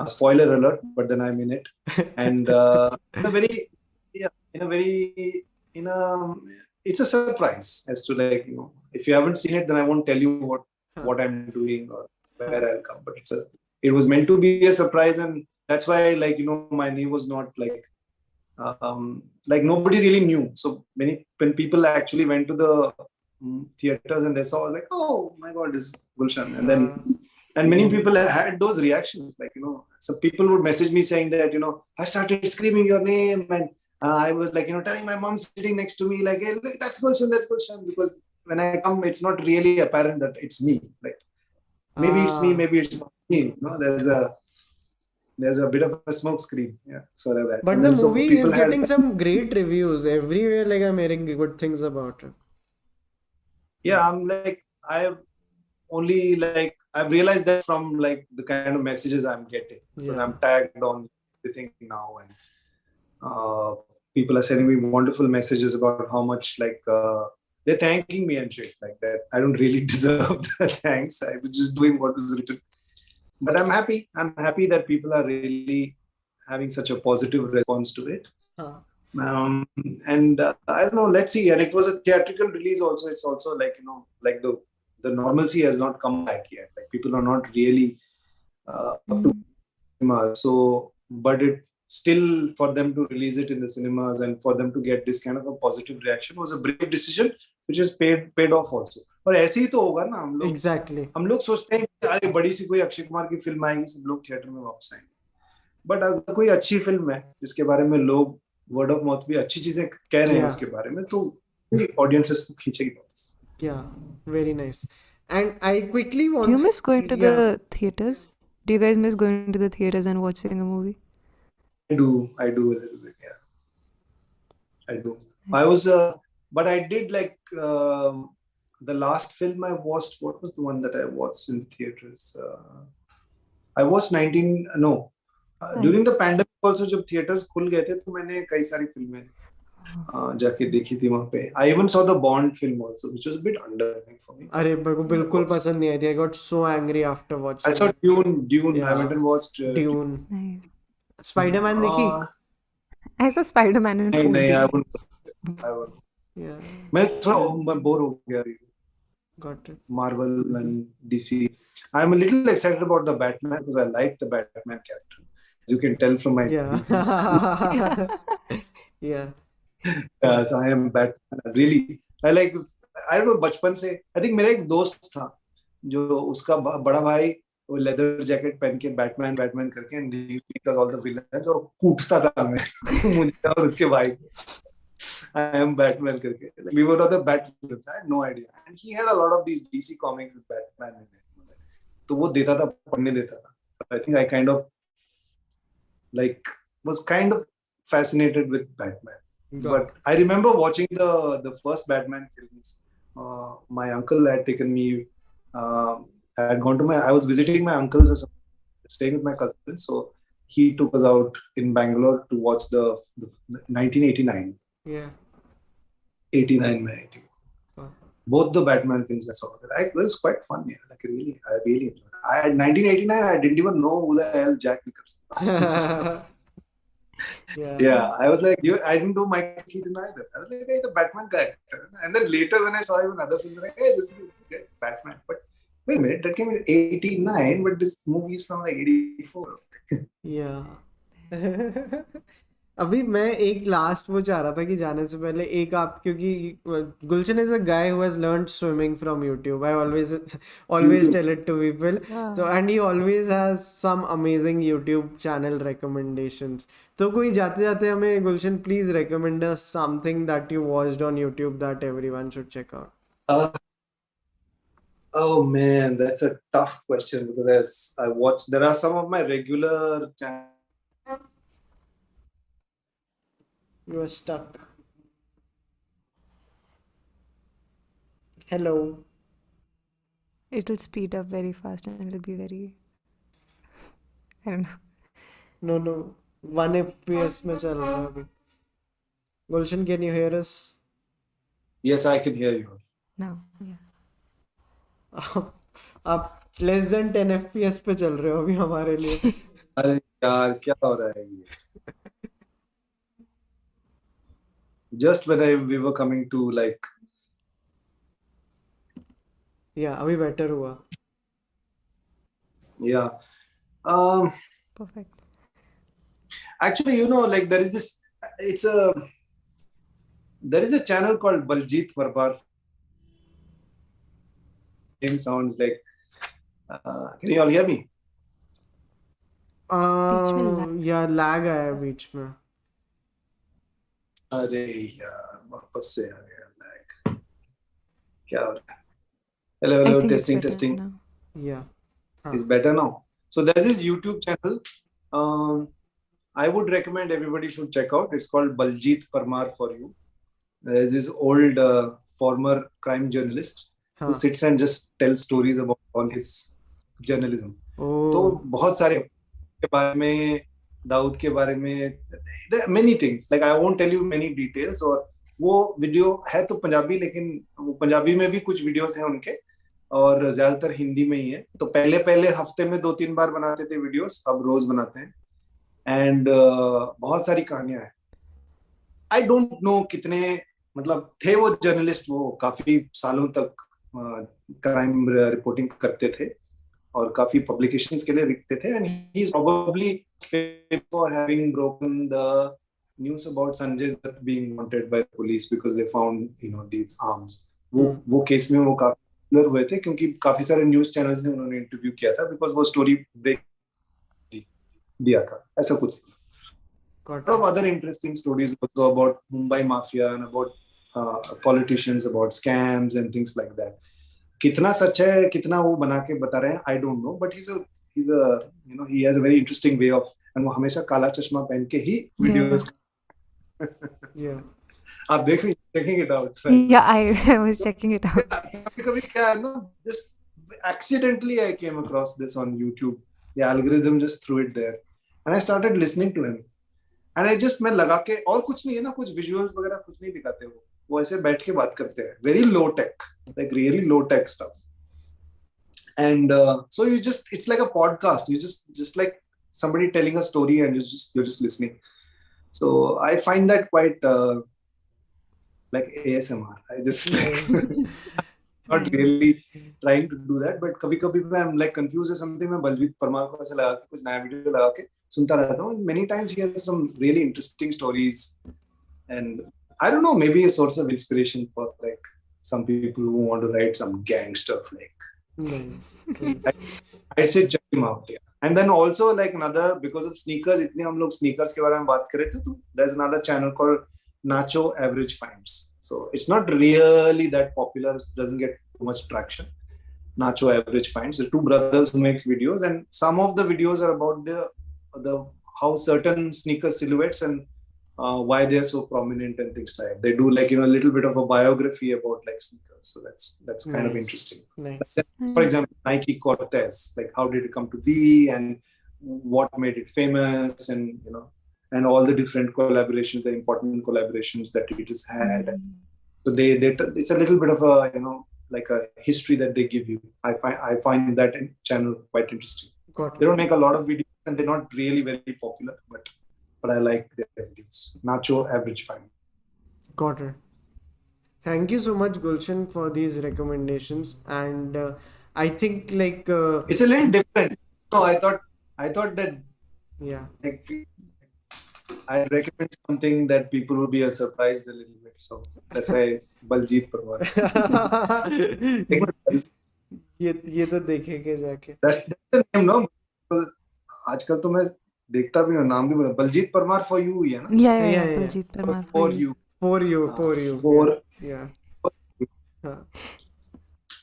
Speaker 3: spoiler alert, but then I'm in it. And in a very, yeah, in a very, in a, it's a surprise as to like, if you haven't seen it, then I won't tell you what I'm doing or where I'll come. But it was meant to be a surprise, and that's why, like, my name was not like nobody really knew. So when people actually went to the theaters and they saw, like, oh my God, this is Gulshan, and then and many people had those reactions, like, some people would message me saying that, I started screaming your name, and I was like, telling my mom sitting next to me, like, hey, look, that's Gulshan, because when I come, it's not really apparent that it's me. Like, maybe it's me, maybe it's not me. There's a bit of a smoke screen, yeah. So like that.
Speaker 1: But
Speaker 3: And
Speaker 1: the
Speaker 3: then so
Speaker 1: movie
Speaker 3: people
Speaker 1: is
Speaker 3: had-
Speaker 1: getting some great reviews everywhere. Like, I'm hearing good things about it.
Speaker 3: yeah, I'm like, I've realized that from like the kind of messages I'm getting, because I'm tagged on everything now, and people are sending me wonderful messages about how much, like, they're thanking me and shit like that. I don't really deserve the thanks. I was just doing what was written. But I'm happy. I'm happy that people are really having such a positive response to it. And I don't know, let's see. And it was a theatrical release also. It's also like, like the normalcy has not come back yet. Like, people are not really up to cinema. So, but it still, for them to release it in the cinemas and for them to get this kind of a positive reaction was a brave decision, which has paid off also. और ऐसे ही तो होगा ना, हम लोग सोचते हैं कि अरे बड़ी सी कोई अक्षय कुमार की फिल्म आएगी, सब लोग थिएटर में वापस आएंगे. बट अगर कोई अच्छी फिल्म है जिसके बारे में लोग वर्ड ऑफ माउथ भी अच्छी चीजें कह रहे हैं उसके बारे में, तो ऑडियंसेस को खींचेगी वापस.
Speaker 1: Yeah, very nice. And I quickly want.
Speaker 2: Do you miss going to the theaters? Do you guys miss going to the theaters and watching a movie?
Speaker 3: I do a little bit, yeah. I do. I was, but I did like the last film I watched. What was the one that I watched in theaters? I watched during the pandemic also, जब theaters खुल गए थे, तो मैंने कई सारी फिल्में जाके देखी थी वहाँ पे. I even saw the Bond film also, which was a bit underwhelming for me.
Speaker 1: अरे मेरे को बिल्कुल पसंद नहीं आई थी. I got so angry after watching.
Speaker 3: I saw Dune.
Speaker 1: Yeah.
Speaker 3: I went and watched
Speaker 1: Dune.
Speaker 2: Nice.
Speaker 1: Spider-Man देखी?
Speaker 2: I saw Spider-Man in 4D.
Speaker 3: नहीं, I wouldn't.
Speaker 1: Yeah.
Speaker 3: मैं बोर हो गया.
Speaker 1: Got it.
Speaker 3: Marvel and DC. I'm a little excited about the Batman because I like the Batman character, as you can tell from my
Speaker 1: Yeah. Yeah.
Speaker 3: So I am Batman. I don't know, बचपन से I think मेरा एक दोस्त था जो उसका बड़ा भाई वो लेदर जैकेट पहन के बैटमैन करके and he was all the villains और कूटता था मैं मुझे और उसके भाई को. I am Batman करके. We were not the Batman. I had no idea. And he had a lot of these DC comics with Batman in it. तो वो देता था, पढ़ने देता था. I think I kind of was kind of fascinated with Batman. But I remember watching the first Batman films. My uncle had taken me. I was visiting my uncle's or something, staying with my cousin. So he took us out in Bangalore to watch the 1989.
Speaker 1: Yeah.
Speaker 3: 89, I think. Both the Batman films I saw. It was quite fun. Yeah. I really enjoyed it. 1989, I didn't even know who the hell Jack Nicholson was. Yeah, I was like, I didn't know Michael Keaton either. I was like, hey, the Batman character. And then later when I saw him in other films, I was like, hey, this is Batman. But wait a minute, that came in 89, but this movie is from like 84.
Speaker 1: Yeah. अभी मैं एक last वो चाह रहा था कि जाने से पहले एक आप, क्योंकि Gulshan is a guy who has learned swimming from YouTube. I always tell it to people. तो and he always has some amazing YouTube channel recommendations. तो कोई जाते जाते हमें Gulshan please recommend us something that you watched on YouTube that everyone should check out.
Speaker 3: Oh man, that's a tough question because there are some of my regular channels.
Speaker 1: You are stuck. Hello.
Speaker 2: It'll speed up very fast and it'll be very, I don't know.
Speaker 1: No. 1 FPS में चल रहा है अभी. Gulshan, can you hear us?
Speaker 3: Yes, I can hear you.
Speaker 2: now. Yeah.
Speaker 1: आप less than 10 FPS पे चल रहे हो अभी हमारे लिए.
Speaker 3: अरे यार क्या हो रहा है ये? Just when we were coming to like,
Speaker 1: Yeah, अभी better हुआ.
Speaker 3: yeah. Um,
Speaker 2: Perfect.
Speaker 3: Actually, like there is a channel called Baljit Varbar. Name sounds like. Can you all hear me?
Speaker 2: बीच में lag.
Speaker 1: या lag आया बीच में.
Speaker 3: अरे यार वापस से आ गया lag. क्या हो रहा है? Hello,
Speaker 2: I
Speaker 3: hello,
Speaker 2: think it's
Speaker 3: testing,
Speaker 2: better
Speaker 3: testing.
Speaker 2: now.
Speaker 1: Yeah.
Speaker 3: Is better now. So there's this YouTube channel. I would recommend everybody should check out. It's called Baljit Parmar for you. There's this old former crime journalist who
Speaker 1: हाँ.
Speaker 3: sits and just tells stories about all his journalism. तो
Speaker 1: Oh.
Speaker 3: बहुत सारे के बारे में, दाऊद के बारे में, many things. Like I won't tell you many details. और वो वीडियो है तो पंजाबी, लेकिन वो पंजाबी में भी कुछ वीडियोस हैं उनके, और ज्यादातर हिंदी में ही है. तो पहले हफ्ते में 2-3 बार बनाते थे वीडियोस, अब रोज बनाते हैं. एंड बहुत सारी कहानियां हैं. आई डोंट नो कितने, मतलब थे वो जर्नलिस्ट, वो काफी सालों तक क्राइम रिपोर्टिंग करते थे और काफी पब्लिकेशंस के लिए लिखते थे. And he is probably famous for having broken the news about Sanjay Dutt being wanted by police because they found these arms. वो केस में वो काफी पॉपुलर हुए थे क्योंकि काफी सारे न्यूज चैनल्स ने उन्होंने इंटरव्यू किया था बिकॉज़ वो स्टोरी ब्रेक दिया था. ऐसा कुछ. lot of other interesting stories also about Mumbai mafia and about politicians, about scams and things like that. कितना सच है, कितना वो बना के बता रहे हैं, I don't know, but he's a he has a very interesting way of, and वो हमेशा काला चश्मा पहन के ही videos.
Speaker 1: Yeah.
Speaker 3: आप checking it out, right?
Speaker 2: Yeah, I was checking it out.
Speaker 3: कभी क्या है ना, just accidentally I came across this on YouTube. The algorithm just threw it there, and I started listening to him. And I just, मैं लगा के, और कुछ नहीं है ना, कुछ विजुअल्स वगैरह कुछ नहीं दिखाते वो ऐसे बैठ के बात करते हैं. Very low tech, like really low tech stuff. And so you just, it's like a podcast. You just like somebody telling a story and you're just listening. So I find that quite like ASMR. I just not really trying to do that, but कभी-कभी I'm like confused or something, मैं बलजीत परमार को ऐसे लगा के कुछ नया video लगा के सुनता रहता हूँ. Many times he has some really interesting stories, and I don't know, maybe a source of inspiration for like some people who want to write some gang stuff. Like,
Speaker 1: Nice.
Speaker 3: I'd say check him out. Yeah. And then also like another, because of sneakers, इतने हम लोग sneakers के बारे में बात कर रहे थे, तो there's another channel called Nacho Average Finds. So it's not really that popular. It doesn't get too much traction. Nacho Average Finds. The two brothers who makes videos, and some of the videos are about the how certain sneaker silhouettes and why they are so prominent and things like that. They do like a little bit of a biography about like sneakers. So that's kind of interesting.
Speaker 1: Nice.
Speaker 3: For example, Nike Cortez, like how did it come to be and what made it famous, and and all the different collaborations, the important collaborations that it has had. So they it's a little bit of a like a history that they give you. I find that channel quite interesting. They don't make a lot of videos and they're not really very popular, but I like their videos. Nacho Average Find.
Speaker 1: Got it. Thank you so much, Gulshan, for these recommendations. And I think like
Speaker 3: it's a little different. So I thought that
Speaker 1: yeah,
Speaker 3: like I'd recommend something that people will be surprised a little bit. So that's why Baljit Parwar.
Speaker 1: ये तो देखेंगे जाके.
Speaker 3: That's the name, no? आजकल तो मैं देखता भी हूँ, नाम भी बलजीत परमार for you ही है ना?
Speaker 2: Yeah. Baljit Parmar
Speaker 3: For you.
Speaker 1: For you. Yeah.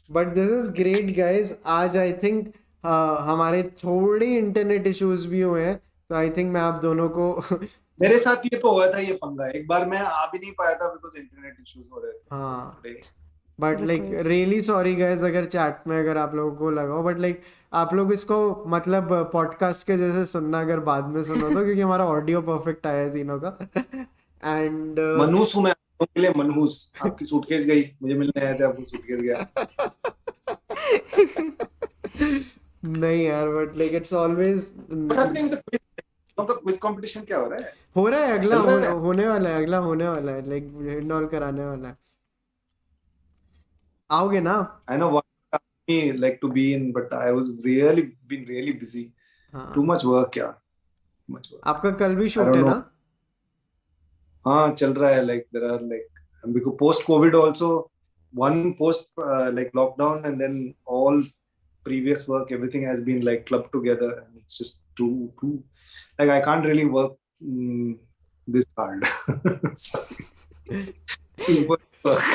Speaker 1: But this is great, guys. आज I think हमारे थोड़े इंटरनेट इश्यूज भी हुए हैं, तो आई थिंक मैं आप दोनों को
Speaker 3: मेरे साथ ये तो हुआ था, ये पंगा. एक बार मैं आ भी नहीं पाया था बिकॉज़ इंटरनेट इश्यूज हो रहे थे.
Speaker 1: हाँ, but like really sorry guys अगर चैट में अगर आप लोगों को लगा हो, बट लाइक आप लोग इसको मतलब पॉडकास्ट के जैसे सुनना अगर बाद में सुनो तो, क्योंकि हमारा ऑडियो परफेक्ट आया है तीनों का. एंड
Speaker 3: मनुस हूं मैं, के लिए मनहूस, आपकी सूटकेस गई, मुझे मिलने आए थे, आपको सूटकेस गया.
Speaker 1: नहीं यार, but like it's always
Speaker 3: What's happening with the quiz? आपका quiz competition क्या हो रहा है?
Speaker 1: हो रहा है. अगला
Speaker 3: चल रहा है?
Speaker 1: होने वाला है, अगला होने वाला है, लाइक हिंड ऑल कराने वाला है. आओगे ना?
Speaker 3: I know what me like to be in, but I was been really busy.
Speaker 1: हाँ.
Speaker 3: Too much work, yeah. Too much work.
Speaker 1: आपका कल भी
Speaker 3: I
Speaker 1: शूट
Speaker 3: don't
Speaker 1: है
Speaker 3: know.
Speaker 1: ना?
Speaker 3: हाँ, चल रहा है. Like there are like because post COVID also one post like lockdown, and then all previous work, everything has been like clubbed together, and it's just too like I can't really work this hard. Sorry. Too much work.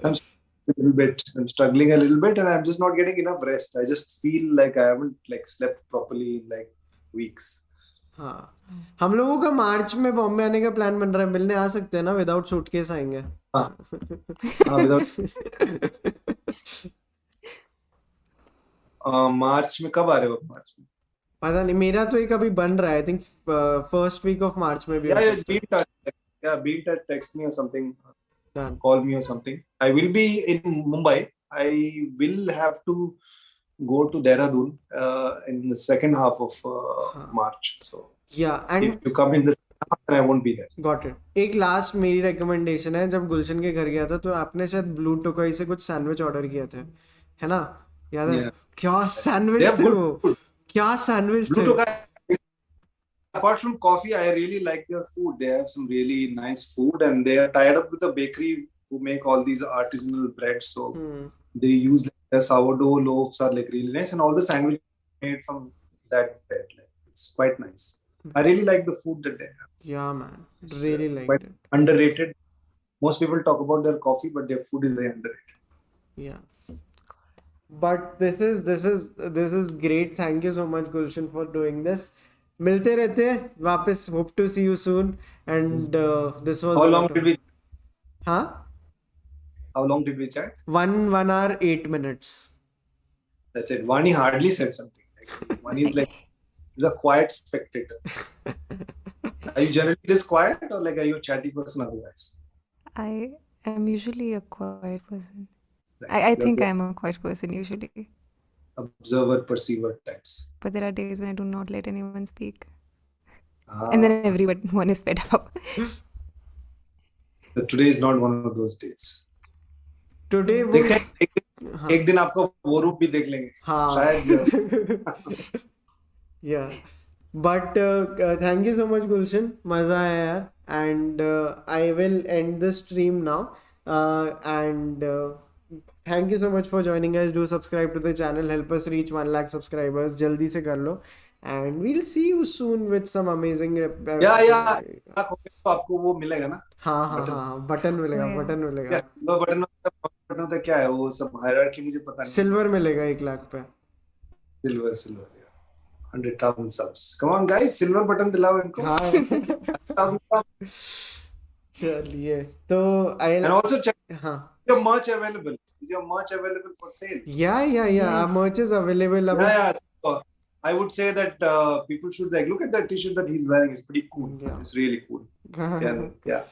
Speaker 3: I'm struggling a little bit, and I'm just not getting enough rest. I just feel like I haven't like slept properly in like weeks.
Speaker 1: हाँ, हम लोगों का मार्च में बॉम्बे आने का plan बन रहा है. मिलने आ सकते हैं ना? विदाउट सूटकेस आएंगे.
Speaker 3: हाँ, without मार्च में कब आ रहे हो? मार्च में
Speaker 1: पता नहीं, मेरा तो एक अभी बन रहा है. I think first week of March में भी हो
Speaker 3: yeah,
Speaker 1: सकता है.
Speaker 3: be in touch. Yeah, be in touch. Text me or something.
Speaker 1: Done.
Speaker 3: Call me or something. I will be in Mumbai. I will have to go to Dehradun in the second half of March. So
Speaker 1: Yeah, and
Speaker 3: if you come in the second half, then I won't be there.
Speaker 1: Got it. एक last मेरी recommendation है. जब गुलशन के घर गया था तो आपने शायद ब्लू टोकाई से कुछ सैंडविच ऑर्डर किए थे, है ना? याद है?
Speaker 3: Yeah.
Speaker 1: क्या
Speaker 3: They
Speaker 1: सैंडविच
Speaker 3: have
Speaker 1: थे
Speaker 3: good
Speaker 1: वो.
Speaker 3: food.
Speaker 1: क्या सैंडविच
Speaker 3: Blue
Speaker 1: थे.
Speaker 3: Tokai, apart from coffee, I really like their food. They have some really nice food, and they are tied up with a bakery who make all these artisanal breads. So they use like, their sourdough loaves are like really nice, and all the sandwich made from that bread. Like, it's quite nice. I really like the food that they have.
Speaker 1: Yeah, man. Really liked
Speaker 3: Quite
Speaker 1: it.
Speaker 3: underrated. Most people talk about their coffee, but their food is very underrated.
Speaker 1: Yeah. But this is great. Thank you so much, Gulshan, for doing this. मिलते रहते हैं वापस. Hope to see you soon. And this was
Speaker 3: How
Speaker 1: a
Speaker 3: long
Speaker 1: lot of-
Speaker 3: did we?
Speaker 1: हाँ?
Speaker 3: How long did we chat?
Speaker 1: 1 hour 8 minutes.
Speaker 3: That's it. Vaani hardly said something. Like, Vaani is like he's a quiet spectator. Are you generally this quiet, or like are you a chatty person otherwise?
Speaker 2: I am usually a quiet person.
Speaker 3: Like,
Speaker 2: I
Speaker 3: you're
Speaker 2: think
Speaker 3: the
Speaker 2: I'm a quiet person usually.
Speaker 3: observer, perceiver types.
Speaker 2: But there are days when I do not let anyone speak.
Speaker 3: Ah,
Speaker 2: And then everyone is fed up.
Speaker 3: today is not one of those days.
Speaker 1: Today वो
Speaker 3: देखें, एक दिन आपको वो रूप भी देख लेंगे.
Speaker 1: हाँ.
Speaker 3: शायद.
Speaker 1: Yeah. But thank you so much, Gulshan. मजा आया यार. And I will end the stream now. And thank you so much for joining us. Do subscribe to the channel. Help us reach 1 lakh subscribers. जल्दी से कर लो. And we'll see you soon with some amazing.
Speaker 3: या तो आपको वो मिलेगा ना?
Speaker 1: हाँ. बटन मिलेगा.
Speaker 2: Yeah.
Speaker 1: बटन मिलेगा.
Speaker 3: वो बटन होता है, क्या है वो सब हायरार्की मुझे पता नहीं.
Speaker 1: सिल्वर मिलेगा 1 लाख पे.
Speaker 3: Silver. 100,000 subs. Come on, guys, silver button दिलाओ इनको.
Speaker 1: हाँ.
Speaker 3: 100,000 subs.
Speaker 1: चलिए तो
Speaker 3: And also check
Speaker 1: हाँ.
Speaker 3: your merch available. Is your merch available for sale?
Speaker 1: Yeah. Our
Speaker 2: Yes.
Speaker 1: merch is available.
Speaker 3: Yeah. So I would say that people should like look at that t-shirt that he's wearing. It's pretty cool.
Speaker 1: Yeah.
Speaker 3: It's really cool. Yeah.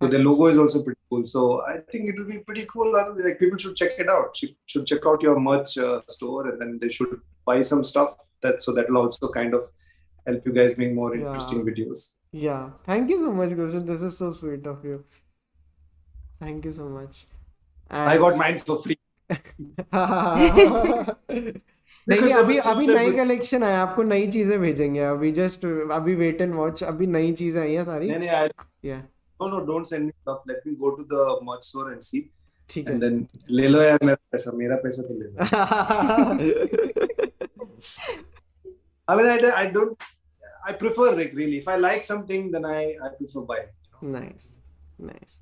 Speaker 3: So the logo is also pretty cool. So I think it will be pretty cool. Like people should check it out. Should check out your merch store, and then they should buy some stuff. That will also kind of help you guys make more interesting videos.
Speaker 1: Yeah. Thank you so much, Gulshan. This is so sweet of you. Thank you so much.
Speaker 3: I got mine for free.
Speaker 1: नहीं, अभी नई collection है. आपको नई चीजें भेजेंगे. अभी wait and watch. अभी नई चीजें आई हैं सारी.
Speaker 3: Yeah. No, don't send me stuff. Let me go to the merch store and see.
Speaker 1: ठीक है.
Speaker 3: And then ले लो यार मेरा पैसा तो ले लो. I mean, I prefer like really. If I like something, then I prefer buying.
Speaker 1: Nice.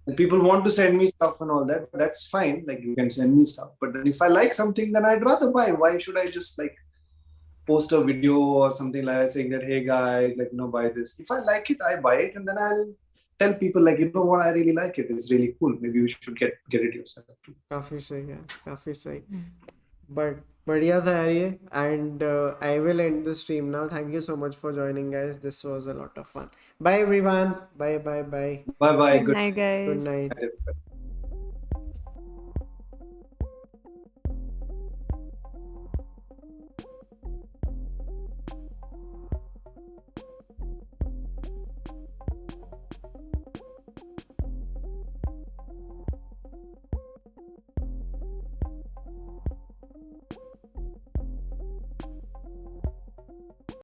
Speaker 3: And people want to send me stuff and all that, but that's fine. Like you can send me stuff, but then if I like something, then I'd rather buy. Why should I just like post a video or something like that saying that, hey guys, like buy this. If I like it, I buy it, and then I'll tell people like, you know what, I really like it. It's really cool. Maybe you should get it yourself too.
Speaker 1: काफी सही है. But बढ़िया था यार ये. And I will end the stream now. Thank you so much for joining, guys. This was a lot of fun. Bye everyone. Bye bye bye.
Speaker 3: Bye bye.
Speaker 2: Good
Speaker 3: Good
Speaker 2: night,
Speaker 1: Good
Speaker 2: guys.
Speaker 1: night.
Speaker 3: night.